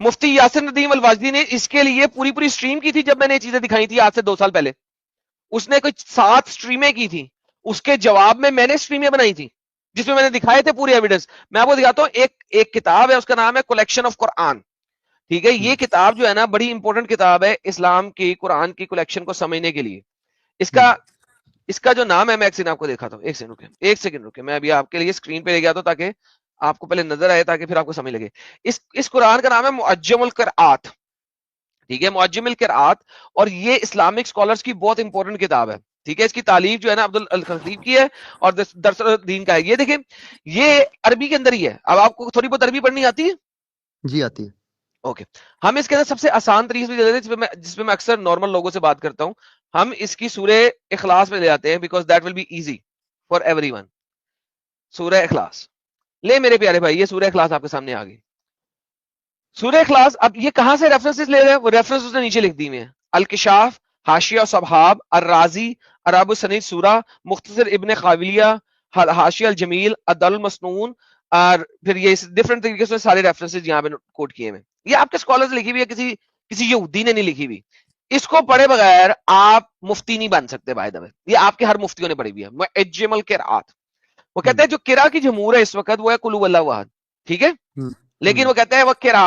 Speaker 3: مفتی یاسر ندیم الواجدی نے اس کے لیے پوری پوری سٹریم کی تھی جب میں نے یہ چیزیں دکھائی تھی آج سے 2 سال پہلے. اس نے کوئی 7 سٹریمیں کی تھی، اس کے جواب میں نے سٹریمیں بنائی تھی جس میں نے دکھائے تھے پورے ایویڈنس. میں آپ کو دکھاتا ہوں، ایک کتاب ہے، اس کا نام ہے کلیکشن آف قرآن. ٹھیک ہے، یہ کتاب جو ہے نا بڑی امپورٹنٹ کتاب ہے اسلام کی قرآن کی کلیکشن کو سمجھنے کے لیے. اس کا جو نام ہے، میں ایک سیکنڈ آپ کو دکھاتا ہوں، ایک سیکنڈ رکے، میں ابھی آپ کے لیے اسکرین پہ لے گیا تو تاکہ آپ کو پہلے نظر آئے، تاکہ پھر آپ کو سمجھ لگے. اس قرآن کا نام ہے معجم القرآت. ٹھیک ہے، معجم القرآت، اور یہ اسلامک اسکالرس کی بہت امپورٹنٹ کتاب ہے. ٹھیک ہے، اس کی تعلیف جو ہے نا عبد الخطیب کی ہے اور درس الدین کا ہے. یہ دیکھیں، یہ عربی کے اندر ہی ہے. اب آپ کو تھوڑی بہت عربی پڑھنی آتی ہے؟
Speaker 2: جی آتی ہے.
Speaker 3: اوکے، ہم اس کے اندر سب سے آسان طریقے سے جس پہ میں اکثر نارمل لوگوں سے بات کرتا ہوں، ہم اس کی سورہ اخلاص میں لے آتے ہیں، because that will be easy for everyone. Surah Ikhlas لے میرے پیارے بھائی، یہ سورہ اخلاص آپ کے سامنے آ گئی. سورہ اخلاص، اب یہ کہاں سے ریفرنسز لے رہے ہیں؟ وہ ریفرنس اس نے نیچے لکھ دی ہوئے ہیں. الکشاف، حاشیہ و صبحاب، الرازی، اراب السنید سورہ، مختصر ابن خاولیہ، حاشیہ الجمیل، الدال المسنون، اور پھر یہ ڈفرنٹ طریقے سے سارے ریفرنسز یہاں پہ کوٹ کیے ہیں. یہ آپ کے اسکالرز لکھی ہوئی ہے، کسی یہودی نے نہیں لکھی ہوئی. اس کو پڑھے بغیر آپ مفتی نہیں بن سکتے. بائی دا وے، یہ آپ کے ہر مفتیوں نے پڑھی ہوئی ہے. معجم القرآت. وہ کہتے ہیں جو قرا کی جمہور ہے اس وقت وہ ہے قل هو اللہ احد. ٹھیک ہے، لیکن وہ کہتے ہیں وہ قرا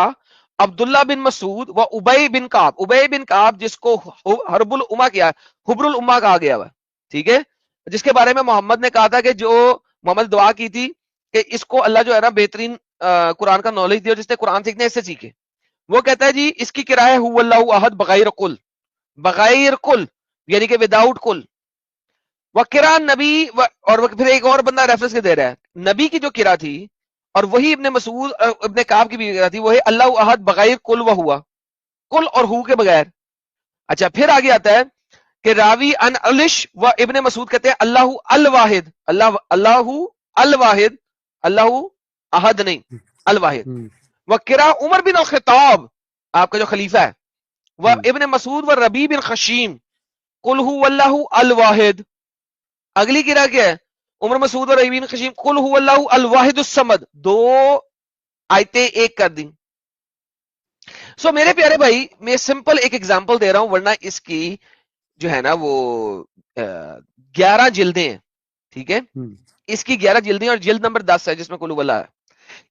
Speaker 3: عبداللہ بن مسعود و ابی بن کعب. ابی بن کعب جس کو حرب الامہ کیا، حبر الامہ کہا گیا ہوا. ٹھیک ہے، جس کے بارے میں محمد نے کہا تھا کہ جو محمد دعا کی تھی کہ اس کو اللہ جو ہے نا بہترین قرآن کا نالج دیا، جس نے قرآن سیکھنے اس سے سیکھے. وہ کہتا ہے جی اس کی قرائے هو اللہ احد بغیر قل، بغیر قل یعنی کہ وداؤٹ قل. وہ قرا نبی اور پھر ایک اور بندہ ریفرنس کے دے رہا ہے نبی کی جو قرا تھی، اور وہی ابن مسعود ابن کعب کی بھی قرا تھی، وہی اللہ احد بغیر قل و ہوا، قل اور ہو کے بغیر. اچھا، پھر آگے آتا ہے کہ راوی ان علش و ابن مسعود کہتے ہیں اللہ الواحد، اللہ الواحد، اللہ احد نہیں الواحد. وہ قرا عمر بن الخطاب، آپ کا جو خلیفہ ہے، وہ ابن مسعود و ربی بن خشیم، قل هو اللہ الواحد. اگلی قرا کیا ہے؟ عمر مسعود اور ربی بن خشیم، قل هو اللہ الواحد الصمد. 2 آیتیں ایک کر دی. سو میرے پیارے بھائی، میں سمپل ایک ایگزامپل دے رہا ہوں، ورنہ اس کی جو ہے نا وہ 11 جلدیں ہیں. ٹھیک ہے، اس کی 11 جلدیں اور جلد نمبر 10 ہے جس میں قل هو اللہ ہے.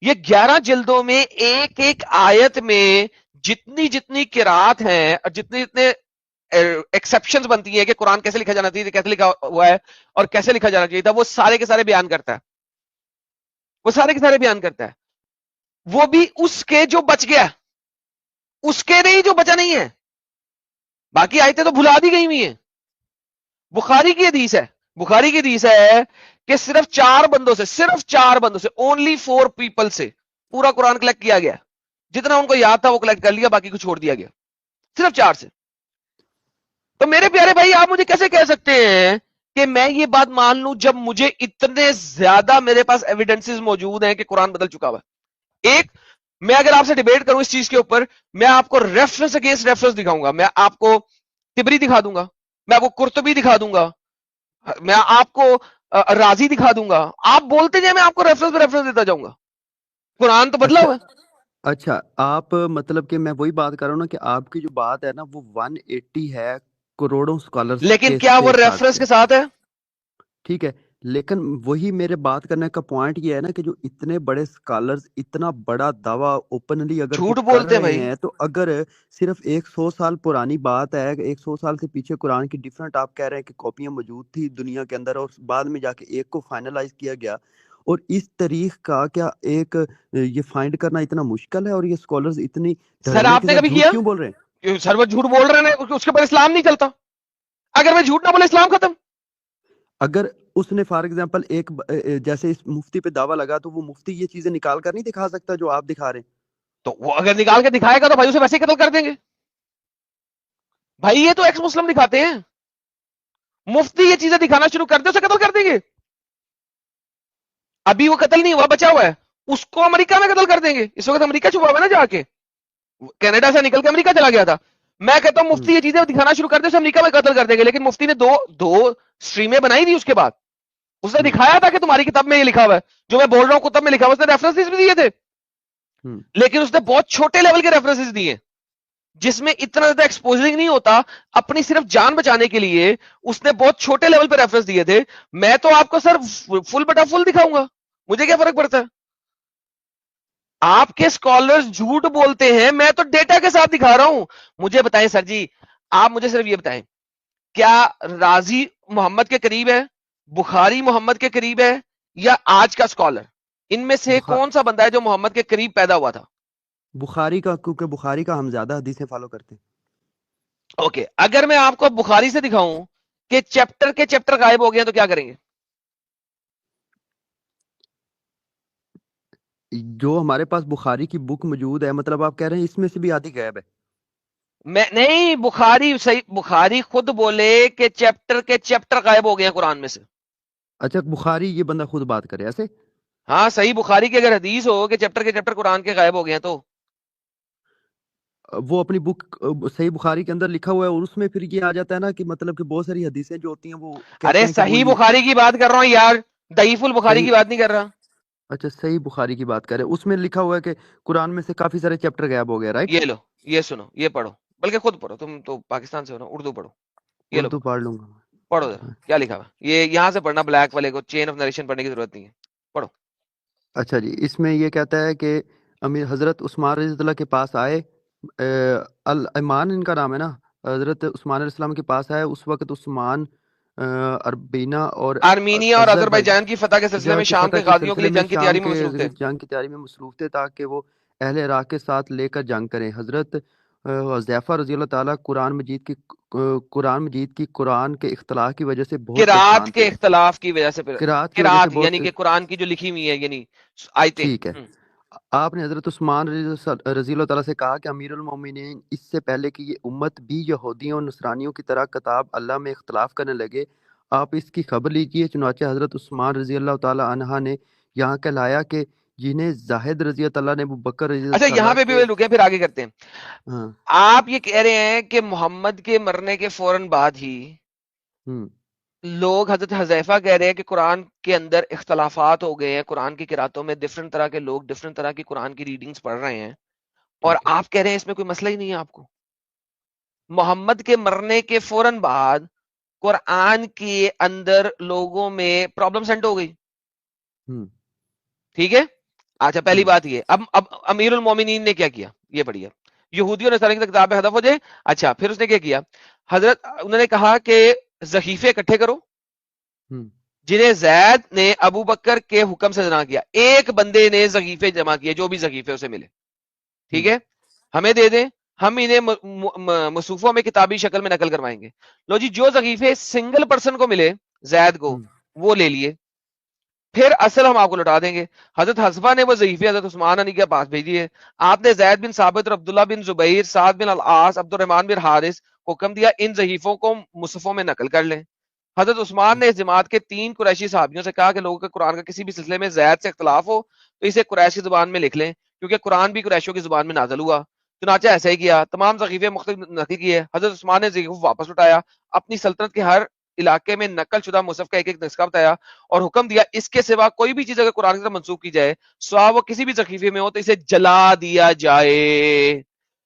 Speaker 3: یہ 11 جلدوں میں ایک ایک آیت میں جتنی قرات ہیں اور جتنے ایکسپشنز بنتی ہیں کہ قرآن کیسے لکھا جانا چاہیے، کیسے لکھا ہوا ہے اور کیسے لکھا جانا چاہیے تھا، وہ سارے کے سارے بیان کرتا ہے. وہ سارے کے سارے بیان کرتا ہے. وہ بھی اس کے جو بچ گیا، اس کے نہیں جو بچا نہیں ہے. باقی آیتیں تو بھلا دی گئی ہوئی ہیں. بخاری کی حدیث ہے، بخاری کی حدیث ہے کہ صرف 4 بندوں سے اونلی 4 پیپل سے پورا قرآن کلیکٹ کیا گیا. جتنا ان کو یاد تھا وہ کلیکٹ کر لیا، باقی کو چھوڑ دیا گیا، صرف 4 سے. تو میرے پیارے بھائی، آپ مجھے کیسے کہہ سکتے ہیں کہ میں یہ بات مان لوں جب مجھے اتنے زیادہ میرے پاس ایویڈنسز موجود ہیں کہ قرآن بدل چکا ہوا ہے. ایک، میں اگر آپ سے ڈیبیٹ کروں اس چیز کے اوپر، میں آپ کو ریفرنس اگینسٹ ریفرنس دکھاؤں گا. میں آپ کو تبری دکھا دوں گا، میں آپ کو قرطبی دکھا دوں گا، میں آپ کو رازی دکھا دوں گا. آپ بولتے جائیں، میں آپ کو ریفرنس پہ ریفرنس دیتا جاؤں گا. قرآن تو بدلا ہوا ہے.
Speaker 2: اچھا، آپ مطلب کہ میں وہی بات کر رہا ہوں نا کہ آپ کی جو بات ہے نا وہ 180 ہے کروڑوں اسکالرز
Speaker 3: لیکن
Speaker 2: کے
Speaker 3: کیا وہ
Speaker 2: ساتھ
Speaker 3: ریفرنس
Speaker 2: سے.
Speaker 3: کے ساتھ ہے؟
Speaker 2: ٹھیک ہے، لیکن وہی میرے بات کرنے کا پوائنٹ یہ ہے نا کہ جو اتنے بڑے اسکالرز اتنا بڑا دعویٰ اوپنلی اگر وہ
Speaker 3: جھوٹ
Speaker 2: کر
Speaker 3: بولتے ہیں
Speaker 2: رہے
Speaker 3: بھائی.
Speaker 2: ہیں، تو اگر صرف 100 سال پرانی بات ہے، 100 سال سے پیچھے قرآن کی ڈفرنٹ آپ کہہ رہے ہیں کہ کاپیاں موجود تھی دنیا کے اندر اور بعد میں جا کے ایک کو فائنلائز کیا گیا، اور اس تاریخ کا کیا ایک یہ فائنڈ کرنا اتنا مشکل ہے، اور یہ اسکالرز اتنی
Speaker 3: سر
Speaker 2: دھڑلے
Speaker 3: آپ
Speaker 2: کے
Speaker 3: نے
Speaker 2: ساتھ
Speaker 3: کبھی
Speaker 2: جھوٹ
Speaker 3: کیا؟
Speaker 2: کیوں بول رہے ہیں؟
Speaker 3: سر وہ جھوٹ بول رہے ہیں، اس کے اوپر اسلام نہیں چلتا. اگر میں جھوٹ نہ بولے اسلام ختم.
Speaker 2: اگر اس نے فار ایگزامپل ایک جیسے اس مفتی پہ دعویٰ لگا تو وہ مفتی یہ چیزیں نکال کر نہیں دکھا سکتا جو آپ دکھا رہے ہیں.
Speaker 3: تو وہ اگر نکال کے دکھائے گا تو بھائی اسے ویسے ہی قتل کر دیں گے. بھائی یہ تو ایکس مسلم دکھاتے ہیں، مفتی یہ چیزیں دکھانا شروع کر دے اسے قتل کر دیں گے. ابھی وہ قتل نہیں ہوا، بچا ہوا ہے، اس کو امریکہ میں قتل کر دیں گے. اس وقت امریکہ چھپا ہوا ہے نا، جا کے کینیڈا سے نکل کے امریکہ چلا گیا تھا. میں کہتا ہوں مفتی یہ چیزیں دکھانا شروع کر دے اسے امریکہ میں قتل کر دیں گے. لیکن مفتی نے دو سٹریمیں بنائی تھی. اس کے بعد اس نے دکھایا تھا کہ تمہاری کتاب میں یہ لکھا ہوا ہے جو میں بول رہا ہوں، کتاب میں لکھا ہوا. اس نے ریفرنس بھی دیے تھے. لیکن اس نے بہت چھوٹے لیول کے ریفرنسز دیے جس میں اتنا زیادہ ایکسپوزنگ نہیں ہوتا. اپنی صرف جان بچانے کے لیے اس نے بہت چھوٹے لیول پہ ریفرنس دیے تھے. میں تو آپ کو سر فل بٹا فل دکھاؤں گا, مجھے کیا فرق پڑتا ہے. آپ کے اسکالرز جھوٹ بولتے ہیں, میں تو ڈیٹا کے ساتھ دکھا رہا ہوں. مجھے بتائیں سر جی, آپ مجھے صرف یہ بتائیں, کیا رازی محمد کے قریب ہے, بخاری محمد کے قریب ہے, یا آج کا اسکالر؟ ان میں سے کون سا بندہ ہے جو محمد کے قریب پیدا ہوا تھا؟
Speaker 2: بخاری کا, کیونکہ بخاری کا ہم زیادہ حدیثیں فالو کرتے ہیں.
Speaker 3: اوکے, اگر میں آپ کو بخاری سے دکھاؤں کہ چیپٹر کے چیپٹر غائب ہو گئے ہیں تو کیا کریں گے؟
Speaker 2: جو ہمارے پاس بخاری کی بک موجود ہے, مطلب آپ کہہ رہے ہیں اس میں سے بھی آدھی غائب ہے؟
Speaker 3: میں نہیں, بخاری صحیح, بخاری خود بولے کہ چیپٹر کے چیپٹر غائب ہو گئے ہیں قرآن میں سے.
Speaker 2: اچھا, بخاری یہ بندہ خود بات کرے ایسے؟
Speaker 3: ہاں صحیح بخاری کی اگر حدیث ہو کہ چیپٹر کے چیپٹر قرآن کے غائب ہو گئے ہیں تو
Speaker 2: وہ اپنی بک صحیح بخاری کے اندر لکھا ہوا ہے, اور اس میں پھر یہ آ جاتا ہے نا کہ مطلب کہ بہت ساری حدیثیں جو ہوتی ہیں وہ کہتے
Speaker 3: ارے
Speaker 2: ہیں کہ وہ
Speaker 3: صحیح
Speaker 2: یہ
Speaker 3: بخاری کی بات کر رہا ہوں یار, ضعیف البخاری
Speaker 2: صحیح,
Speaker 3: کی بات نہیں کر رہا.
Speaker 2: اچھا صحیح بخاری کی بات کرے, اس میں لکھا ہوا ہے کہ قرآن میں سے کافی سارے چیپٹر غائب ہو گئے, رائٹ؟
Speaker 3: یہ لو, یہ سنو, یہ پڑھو, بلکہ خود پڑھو, تم تو پاکستان سے ہو نا, اردو پڑھو. یہ لو
Speaker 2: اردو پڑھ لوں گا.
Speaker 3: پڑھو ذرا کیا لکھا ہوا, یہ یہاں سے پڑھنا, بلیک والے کو چین آف نریشن پڑھنے کی ضرورت نہیں ہے, پڑھو.
Speaker 2: اچھا جی, اس میں یہ کہتا ہے کہ امیر حضرت عثمان رضی اللہ کے پاس آئے, الایمان ان کا نام ہے نا, حضرت عثمان علیہ السلام کے پاس آئے. اس وقت عثمان اربینہ اور
Speaker 3: آرمینیا اور آذربائیجان کی فتح کے سلسلے میں
Speaker 2: جان کی
Speaker 3: شام
Speaker 2: فتح
Speaker 3: کے
Speaker 2: کے
Speaker 3: غازیوں کے
Speaker 2: سلسلے
Speaker 3: لیے
Speaker 2: میں
Speaker 3: جنگ کی
Speaker 2: شام
Speaker 3: تیاری میں
Speaker 2: کے
Speaker 3: مصروف تھے.
Speaker 2: جنگ کی تیاری میں مصروف تھے تاکہ وہ اہل عراق کے ساتھ لے کر جنگ کریں. حضرت حذیفہ رضی اللہ تعالیٰ قرآن مجید کی قرآن کے اختلاف کی وجہ سے بہت
Speaker 3: قرات
Speaker 2: پریشان
Speaker 3: کے
Speaker 2: تھے.
Speaker 3: اختلاف کی وجہ سے,
Speaker 2: قرات کی وجہ سے
Speaker 3: قرات
Speaker 2: بہت,
Speaker 3: یعنی کہ قرآن کی جو لکھی ہوئی ہے, یعنی آیتیں.
Speaker 2: ٹھیک ہے. آپ نے حضرت عثمان رضی اللہ تعالیٰ سے کہا کہ امیر المومنین, اس سے پہلے کہ یہ امت بھی یہودیوں اور نصرانیوں کی طرح کتاب اللہ میں اختلاف کرنے لگے, آپ اس کی خبر لیجئے. چنانچہ حضرت عثمان رضی اللہ تعالیٰ عنہ نے یہاں کہلایا کہ جنہیں زاہد رضی اللہ تعالیٰ نے ابو بکر رضی
Speaker 3: اچھا
Speaker 2: اللہ
Speaker 3: یہاں
Speaker 2: تعالیٰ
Speaker 3: پہ بھی
Speaker 2: کے,
Speaker 3: رکے, پھر آگے کرتے ہیں.
Speaker 2: ہاں,
Speaker 3: آپ یہ کہہ رہے ہیں کہ محمد کے مرنے کے فوراً بعد ہی لوگ, حضرت حذیفہ کہہ رہے ہیں کہ قرآن کے اندر اختلافات ہو گئے ہیں, قرآن کی قراتوں میں ڈفرنٹ طرح کے لوگ ڈفرنٹ طرح کی قرآن کی ریڈنگز پڑھ رہے ہیں, اور
Speaker 2: ٹھیک ہے.
Speaker 3: آپ کہہ رہے ہیں اس میں کوئی مسئلہ ہی نہیں ہے. آپ کو محمد کے مرنے کے فوراً بعد قرآن کے اندر لوگوں میں پرابلم سینٹ ہو گئی, ٹھیک ہے. اچھا پہلی بات یہ, اب امیر المومنین نے کیا کیا, یہ پڑھیے, یہودیوں نے سارے کتاب ہدف ہو جائے. اچھا پھر اس نے کیا کیا, حضرت انہوں نے کہا کہ ذخیفے اکٹھے کرو جنہیں زید نے ابو بکر کے حکم سے جمع کیا. ایک بندے نے ذخیفے جمع کیے, جو بھی ذخیفے اسے ملے, ٹھیک ہے, ہمیں دے دیں, ہم انہیں مصوفوں میں کتابی شکل میں نقل کروائیں گے. لو جی, جو ذخیفے سنگل پرسن کو ملے زید کو, وہ لے لیے, پھر اصل ہم آپ کو لوٹا دیں گے. حضرت حذفہ نے وہ ضعیفے حضرت عثمان غنی کے پاس بھیج دیے. آپ نے زید بن ثابت اور عبداللہ بن زبیر, سعد بن العاص, عبد الرحمن بن حارث حکم دیا ان ضعیفوں کو مصحفوں میں نقل کر لیں. حضرت عثمان نے اس جماعت کے 3 قریشی صحابیوں سے کہا کہ لوگوں کے قرآن کا کسی بھی سلسلے میں زید سے اختلاف ہو تو اسے قریش کی زبان میں لکھ لیں, کیونکہ قرآن بھی قریشوں کی زبان میں نازل ہوا. چنانچہ ایسا ہی کیا, تمام ذخیفے مختلف نقل کیے. حضرت عثمان نے ذخیفوں واپس اٹھایا, اپنی سلطنت کے ہر علاقے میں نقل شدہ مصحف کا ایک ایک نسخہ بتایا, اور حکم دیا اس کے سوا کوئی بھی چیز اگر قرآن کی طرف منسوخ کی جائے, سوا وہ کسی بھی ذخیفے میں ہو, تو اسے جلا دیا جائے.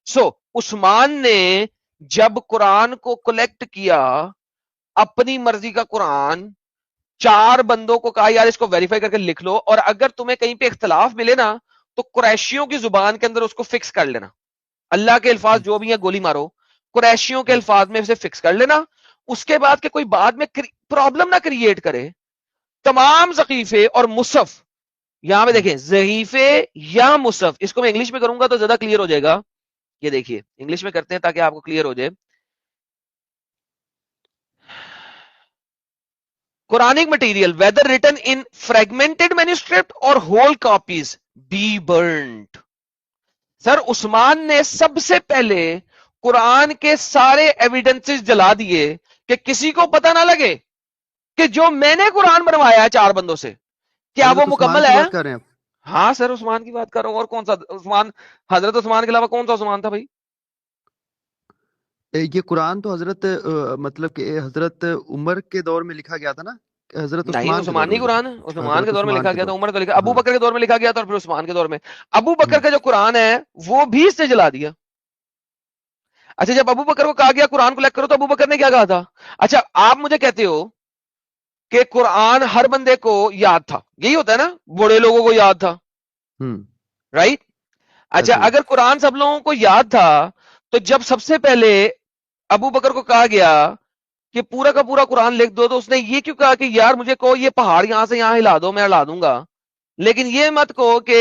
Speaker 3: عثمان نے جب قرآن کو کلیکٹ کیا, اپنی مرضی کا قرآن, 4 بندوں کو کہا یار اس کو ویریفائی کر کے لکھ لو, اور اگر تمہیں کہیں پہ اختلاف ملے نا تو قریشیوں کی زبان کے اندر اس کو فکس کر لینا. اللہ کے الفاظ جو بھی ہیں گولی مارو, قریشیوں کے الفاظ میں اسے فکس کر لینا. اس کے بعد کہ کوئی بعد میں پرابلم نہ کریٹ کرے, تمام ذخیفے اور مصحف, یہاں پہ دیکھیں ذخیفے یا مصحف, اس کو میں انگلش میں کروں گا تو زیادہ کلیئر ہو جائے گا. یہ دیکھیے انگلش میں کرتے ہیں تاکہ آپ کو کلیئر ہو جائے. Quranic material, whether written in fragmented manuscript or whole copies, be burnt. سر عثمان نے سب سے پہلے قرآن کے سارے ایویڈنسز جلا دیے کہ کسی کو پتہ نہ لگے کہ جو میں نے قرآن بنوایا ہے 4 بندوں سے, کیا وہ مکمل ہے.
Speaker 2: بات کر رہے ہیں آپ؟
Speaker 3: ہاں سر عثمان کی بات کر رہا ہوں, اور کون سا عثمان, حضرت عثمان کے علاوہ کون سا عثمان تھا بھائی؟
Speaker 2: یہ قرآن تو حضرت مطلب کہ حضرت عمر کے دور میں لکھا گیا تھا نا, حضرت
Speaker 3: نہیں
Speaker 2: عثمان کے دور
Speaker 3: عثمانی
Speaker 2: میں
Speaker 3: قرآن ہے،
Speaker 2: لکھا،
Speaker 3: عثمان کے
Speaker 2: حضرت
Speaker 3: دور میں
Speaker 2: عثمان
Speaker 3: لکھا
Speaker 2: کے
Speaker 3: گیا تھا،
Speaker 2: دور،
Speaker 3: عمر کے دور لکھا، ابو
Speaker 2: ہاں
Speaker 3: بکر کے دور میں لکھا گیا تھا، اور پھر عثمان کے دور میں ابو بکر
Speaker 2: ہوں،
Speaker 3: کا جو قرآن ہے وہ بھی اس سے جلا دیا. اچھا جب ابو بکر کو کہا گیا قرآن کو لیک کرو تو ابو بکر نے کیا کہا تھا؟ اچھا آپ مجھے کہتے ہو کہ قرآن ہر بندے کو یاد تھا، یہی ہوتا ہے نا، بڑے لوگوں کو یاد تھا،
Speaker 2: ہوں،
Speaker 3: رائٹ؟ اچھا
Speaker 2: ایسے ہی
Speaker 3: اگر قرآن سب لوگوں کو یاد تھا تو جب سب سے پہلے ابو بکر کو کہا گیا کہ پورا کا پورا قرآن لکھ دو تو اس نے یہ کیوں کہا کہ یار مجھے کہو یہ پہاڑ یہاں سے یہاں ہلا دو میں ہلا دوں گا، لیکن یہ مت کہو کہ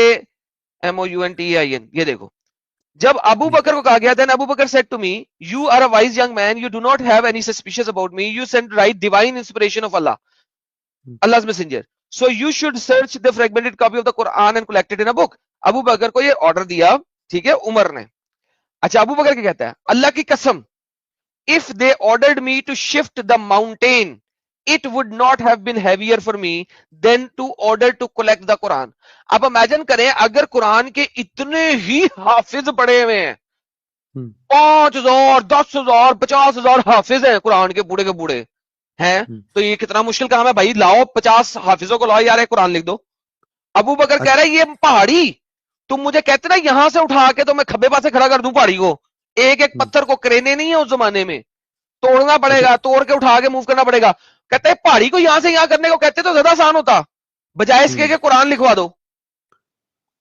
Speaker 3: MOUNTAIN. یہ دیکھو جب ابو
Speaker 2: جی،
Speaker 3: بکر کو کہا گیا then Abu Bakr said to me you are a wise young man, you do not have any suspicious about me, you sent right divine inspiration of Allah,
Speaker 2: ہوں،
Speaker 3: Allah's messenger, so you should search the fragmented copy of the Quran and collect it in a book. ابو بکر کو یہ order دیا، ٹھیک ہے، عمر نے. اچھا ابو بکر کیا کہتا ہے؟ اللہ کی قسم if they ordered me to shift the mountain it would not have been heavier for me than to order to collect the Quran. اب امیجن کریں اگر قرآن کے اتنے ہی حافظ پڑے ہوئے ہیں،
Speaker 2: ہوں،
Speaker 3: 5,000 10,000 50,000 حافظ ہیں قرآن کے بوڑھے کے بوڑھے ہیں،
Speaker 2: ہوں،
Speaker 3: تو یہ کتنا مشکل کام ہے بھائی، لاؤ 50 حافظوں کو لاؤ یار ایک قرآن لکھ دو. ابو بکر کہہ
Speaker 2: اچھا،
Speaker 3: رہا ہے یہ پہاڑی تم مجھے کہتے نا یہاں سے اٹھا کے تو میں کھبے پاس سے کھڑا کر دوں پہاڑی کو، ایک ایک
Speaker 2: ہوں،
Speaker 3: پتھر کو کرینے نہیں ہے اس زمانے میں، توڑنا پڑے
Speaker 2: اچھا،
Speaker 3: گا، توڑ کے اٹھا کے موو کرنا پڑے گا. کہتے ہیں پہاڑی کو یہاں سے یہاں کرنے کو کہتے تو زیادہ آسان ہوتا بجائے اس کے
Speaker 2: ہوں،
Speaker 3: کہ قرآن لکھوا دو.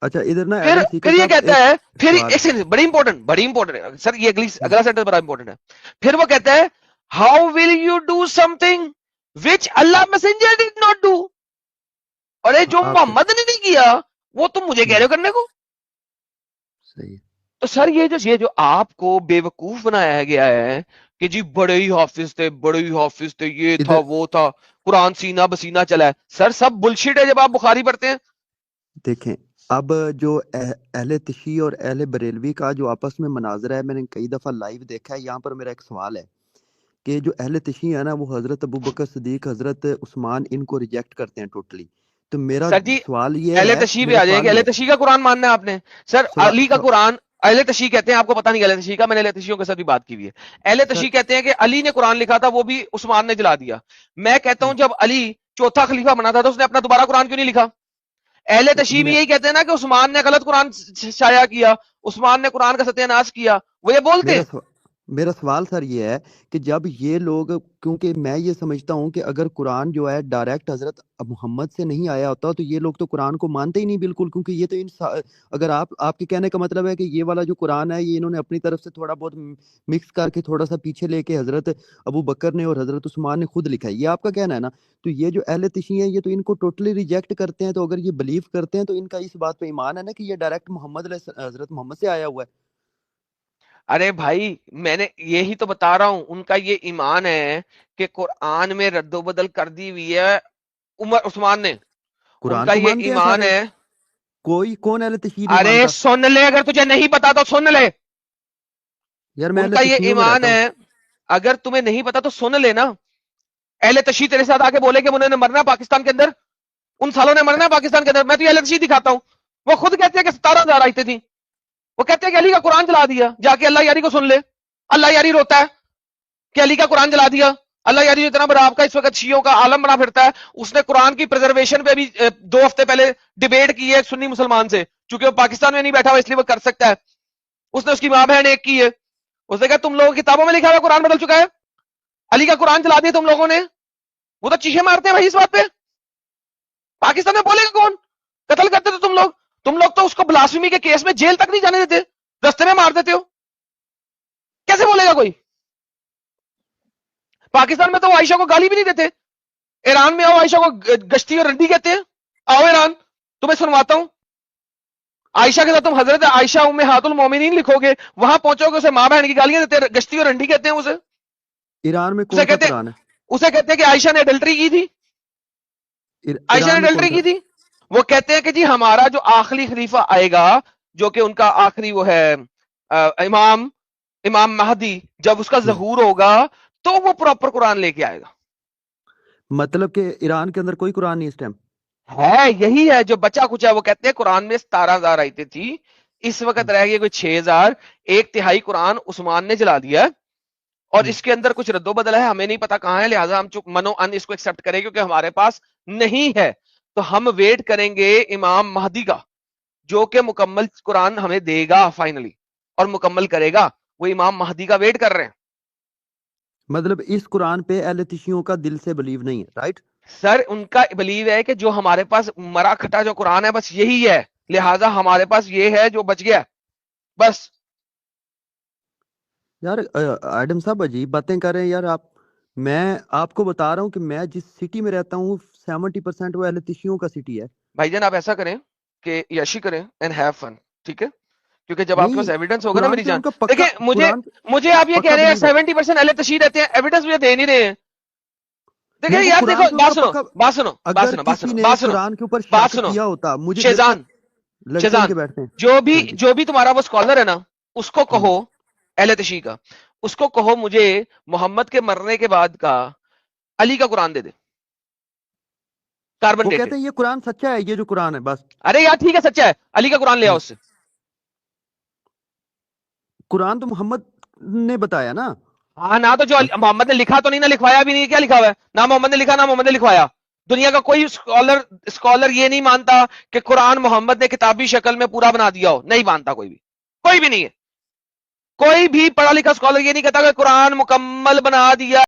Speaker 2: اچھا ادھر نا
Speaker 3: پھر
Speaker 2: ایلن سیکر
Speaker 3: پھر یہ
Speaker 2: صاحب
Speaker 3: کہتا
Speaker 2: ایک
Speaker 3: ہے، پھر
Speaker 2: سوال،
Speaker 3: ایک سیکنڈ، بڑی امپورٹنٹ سر، یہ
Speaker 2: ہوں،
Speaker 3: اگلا سینٹنس بڑا امپورٹنٹ ہے. پھر وہ کہتا ہے how will you do some thing which Allah messenger did not do, اور جو
Speaker 2: آپ سے،
Speaker 3: محمد نے نہیں کیا وہ تم مجھے کہہ
Speaker 2: ہوں،
Speaker 3: رہے ہو کرنے کو.
Speaker 2: صحیح،
Speaker 3: تو سر یہ جو آپ کو بے وقوف بنایا گیا ہے کہ جی بڑے ہی حافظ تھے، بڑے ہی حافظ تھے، یہ تھا
Speaker 2: ادھر
Speaker 3: وہ تھا، قرآن سینہ بسینہ چلا ہے، سر سب بلشٹ ہے جب آپ بخاری پڑھتے ہیں.
Speaker 2: دیکھیں اب جو اہل تشیع اور اہل بریلوی کا جو آپس میں مناظرہ ہے، میں نے کئی دفعہ لائیو دیکھا ہے. یہاں پر میرا ایک سوال ہے کہ جو اہل تشیع ہے نا وہ حضرت ابو بکر صدیق، حضرت عثمان ان کو ریجیکٹ کرتے ہیں ٹوٹلی. تو میرا
Speaker 3: سر جی
Speaker 2: سوال یہ
Speaker 3: اہل
Speaker 2: ہے،
Speaker 3: تشیع پہ
Speaker 2: میرا
Speaker 3: آ جائیں
Speaker 2: سوال
Speaker 3: کہ
Speaker 2: یہ
Speaker 3: اہل
Speaker 2: ہے،
Speaker 3: تشیع کا قرآن ماننا ہے آپ نے. سر علی کا قرآن اہل تشیع کہتے ہیں، آپ کو پتہ نہیں اہل تشیع کا، میں نے اہل تشیعوں کے ساتھ بھی بات کی ہوئی ہے. اہل
Speaker 2: سر
Speaker 3: تشیع کہتے ہیں کہ علی نے قرآن لکھا تھا وہ بھی عثمان نے جلا دیا. میں کہتا ہوں جب علی چوتھا خلیفہ بنا تھا تو اس نے اپنا دوبارہ قرآن کیوں نہیں لکھا؟ اہل تشیع بھی
Speaker 2: میں
Speaker 3: یہی کہتے ہیں نا کہ عثمان نے غلط قرآن شائع کیا، عثمان نے قرآن کا ستیہ ناش کیا، وہ یہ بولتے ہیں.
Speaker 2: میرا سوال سر یہ ہے کہ جب یہ لوگ، کیونکہ میں یہ سمجھتا ہوں کہ اگر قرآن جو ہے ڈائریکٹ حضرت محمد سے نہیں آیا ہوتا تو یہ لوگ تو قرآن کو مانتے ہی نہیں بالکل، کیونکہ یہ تو اگر آپ کے کہنے کا مطلب ہے کہ یہ والا جو قرآن ہے یہ انہوں نے اپنی طرف سے تھوڑا بہت مکس کر کے تھوڑا سا پیچھے لے کے حضرت ابو بکر نے اور حضرت عثمان نے خود لکھا ہے، یہ آپ کا کہنا ہے نا. تو یہ جو اہل تشیع ہیں یہ تو ان کو ٹوٹلی ریجیکٹ کرتے ہیں. تو اگر یہ بلیو کرتے ہیں تو ان کا اس بات پہ ایمان ہے نا کہ یہ ڈائریکٹ حضرت محمد سے آیا ہوا ہے.
Speaker 3: ارے بھائی میں نے یہی تو بتا رہا ہوں، ان کا یہ ایمان ہے کہ قرآن میں رد و بدل کر دی ہوئی ہے عمر عثمان نے، ان
Speaker 2: قرآن
Speaker 3: کا
Speaker 2: کو
Speaker 3: یہ
Speaker 2: مانتے ہیں
Speaker 3: ایمان
Speaker 2: سارے،
Speaker 3: ہے.
Speaker 2: کون اہل تشیع نہیں
Speaker 3: ارے
Speaker 2: مانتا.
Speaker 3: سن لے، اگر تجھے نہیں پتا تو سن لے.
Speaker 2: یار میں
Speaker 3: ان
Speaker 2: اہل
Speaker 3: کا یہ
Speaker 2: تشیعوں میں
Speaker 3: ایمان
Speaker 2: رہتا ہوں.
Speaker 3: ہے، اگر تمہیں نہیں پتا تو سن لینا. اہل تشیع تیرے ساتھ آ کے بولے کہ انہوں نے مرنا ہے پاکستان کے اندر، ان سالوں نے مرنا ہے پاکستان کے اندر، میں تو یہ اہل تشیع دکھاتا ہوں. وہ خود کہتے ہیں کہ 17,000 آیتیں تھیں، وہ کہتے ہیں کہ علی کا قرآن جلا دیا، جا کے اللہ یاری کو سن لے. اللہ یاری روتا ہے کہ علی کا قرآن جلا دیا. اللہ یاری اتنا بڑا آپ کا اس وقت شیعوں کا عالم بنا پھرتا ہے، اس نے قرآن کی پریزرویشن پہ بھی 2 ہفتے پہلے ڈیبیٹ کی ہے سنی مسلمان سے، چونکہ وہ پاکستان میں نہیں بیٹھا ہوا اس لیے وہ کر سکتا ہے. اس نے اس کی ماں بہن ایک کی ہے، اس نے کہا تم لوگوں کی کتابوں میں لکھا ہوا قرآن بدل چکا ہے، علی کا قرآن چلا دیا تم لوگوں نے. وہ تو چیخے مارتے ہیں بھائی اس بات پہ. پاکستان میں بولے گا کون؟ قتل کرتے تھے تم لوگ تو اس کو بلاسفیمی کے کیس میں جیل تک نہیں جانے دیتے، رستے میں مار دیتے ہو. کیسے بولے گا کوئی؟ پاکستان میں تو وہ عائشہ کو گالی بھی نہیں دیتے. ایران میں آؤ عائشہ کو گشتی اور رنڈی کہتے ہیں. آؤ ایران تمہیں سنواتا ہوں. عائشہ کے ساتھ تم حضرت عائشہ امہات المومنین لکھو گے، وہاں پہنچو گے اسے ماں بہن کی گالیاں دیتے ہیں، گشتی اور رنڈی کہتے ہیں اسے.
Speaker 2: ایران میں
Speaker 3: اسے
Speaker 2: کون سا
Speaker 3: کہتے
Speaker 2: قرآن ہے؟
Speaker 3: اسے کہتے ہیں کہ عائشہ نے ایڈلٹری کی تھی. عائشہ نے
Speaker 2: ایران میں کون
Speaker 3: ایڈلٹری
Speaker 2: سا؟
Speaker 3: کی تھی. وہ کہتے ہیں کہ جی ہمارا جو آخری خلیفہ آئے گا، جو کہ ان کا آخری وہ ہے امام مہدی، جب اس کا ظہور ہوگا تو وہ پراپر قرآن لے کے آئے گا.
Speaker 2: مطلب کہ ایران کے اندر کوئی قرآن نہیں اس ٹائم؟
Speaker 3: ہے یہی ہے جو بچا کچھ ہے. وہ کہتے ہیں قرآن میں 17,000 آیتیں تھی، اس وقت رہ گئی کوئی 6,000. 1/3 قرآن عثمان نے جلا دیا اور اس کے اندر کچھ رد و بدل ہے، ہمیں نہیں پتا کہاں ہے، لہٰذا ہم چپ منو ان اس کو ایکسپٹ کریں کیونکہ ہمارے پاس نہیں ہے. تو ہم ویٹ کریں گے امام مہدی کا جو کہ مکمل قرآن ہمیں دے گا فائنلی اور مکمل کرے گا. وہ امام مہدی کا ویٹ کر رہے ہیں.
Speaker 2: مطلب اس قرآن پہ اہل تشیعوں کا دل سے بلیو نہیں ہے، رائٹ؟
Speaker 3: سر ان کا بلیو ہے کہ جو ہمارے پاس مرا کھٹا جو قرآن ہے بس یہی ہے، لہٰذا ہمارے پاس یہ ہے جو بچ گیا بس.
Speaker 2: یار ایڈم صاحب عجیب باتیں کر رہے ہیں یار آپ. میں آپ کو بتا رہا ہوں کہ میں جس سٹی میں رہتا ہوں 70% وہ اہل تشیعوں کا سٹی ہے.
Speaker 3: بھائی جان آپ ایسا کریں کہ یشی کریں اینڈ ہیو فن، ٹھیک ہے؟ کیونکہ جب آپ کے
Speaker 2: نہیں،
Speaker 3: پاس ایویڈنس ہوگا نا
Speaker 2: قرآن
Speaker 3: میری
Speaker 2: پہ
Speaker 3: جان،
Speaker 2: ان کا پکا،
Speaker 3: دیکھیں
Speaker 2: قرآن
Speaker 3: مجھے آپ یہ کہہ
Speaker 2: پکا
Speaker 3: رہے ہیں
Speaker 2: بلیو ہے.
Speaker 3: 70% اہل تشیع رہتے ہیں، ایویڈنس مجھے دے نہیں رہے ہیں. دیکھیں
Speaker 2: نہیں، وہ
Speaker 3: یار دیکھو،
Speaker 2: قرآن پہ ان کا پکا.
Speaker 3: بات سنو بات
Speaker 2: اگر
Speaker 3: سنو بات
Speaker 2: کسی
Speaker 3: سنو
Speaker 2: نے
Speaker 3: بات سنو
Speaker 2: قرآن کے اوپر
Speaker 3: بات
Speaker 2: شک
Speaker 3: سنو
Speaker 2: کیا ہوتا، مجھے
Speaker 3: شیزان
Speaker 2: لڑکے ان
Speaker 3: شیزان
Speaker 2: کے بیٹھتے ہیں. ہاں جی.
Speaker 3: جو بھی تمہارا وہ اسکالر ہے نا اس کو کہو، اہل تشیع کا، اس کو کہو مجھے محمد کے مرنے کے بعد کا علی کا قرآن دے دے، کاربن
Speaker 2: وہ
Speaker 3: ڈیٹڈ.
Speaker 2: کہتے ہیں یہ قرآن سچا ہے، یہ جو قرآن ہے بس.
Speaker 3: ارے یار ٹھیک ہے سچا ہے، علی کا قرآن لے آؤ اس سے.
Speaker 2: قرآن تو محمد نے بتایا نا.
Speaker 3: ہاں نہ تو جو محمد نے لکھا تو نہیں، نہ لکھوایا بھی نہیں. کیا لکھا ہوا ہے؟ نہ محمد نے لکھا نہ محمد نے لکھوایا. دنیا کا کوئی اسکالر یہ نہیں مانتا کہ قرآن محمد نے کتابی شکل میں پورا بنا دیا ہو. نہیں مانتا کوئی بھی نہیں ہے. کوئی بھی پڑھا لکھا اسکالر یہ نہیں کہتا کہ قرآن مکمل بنا دیا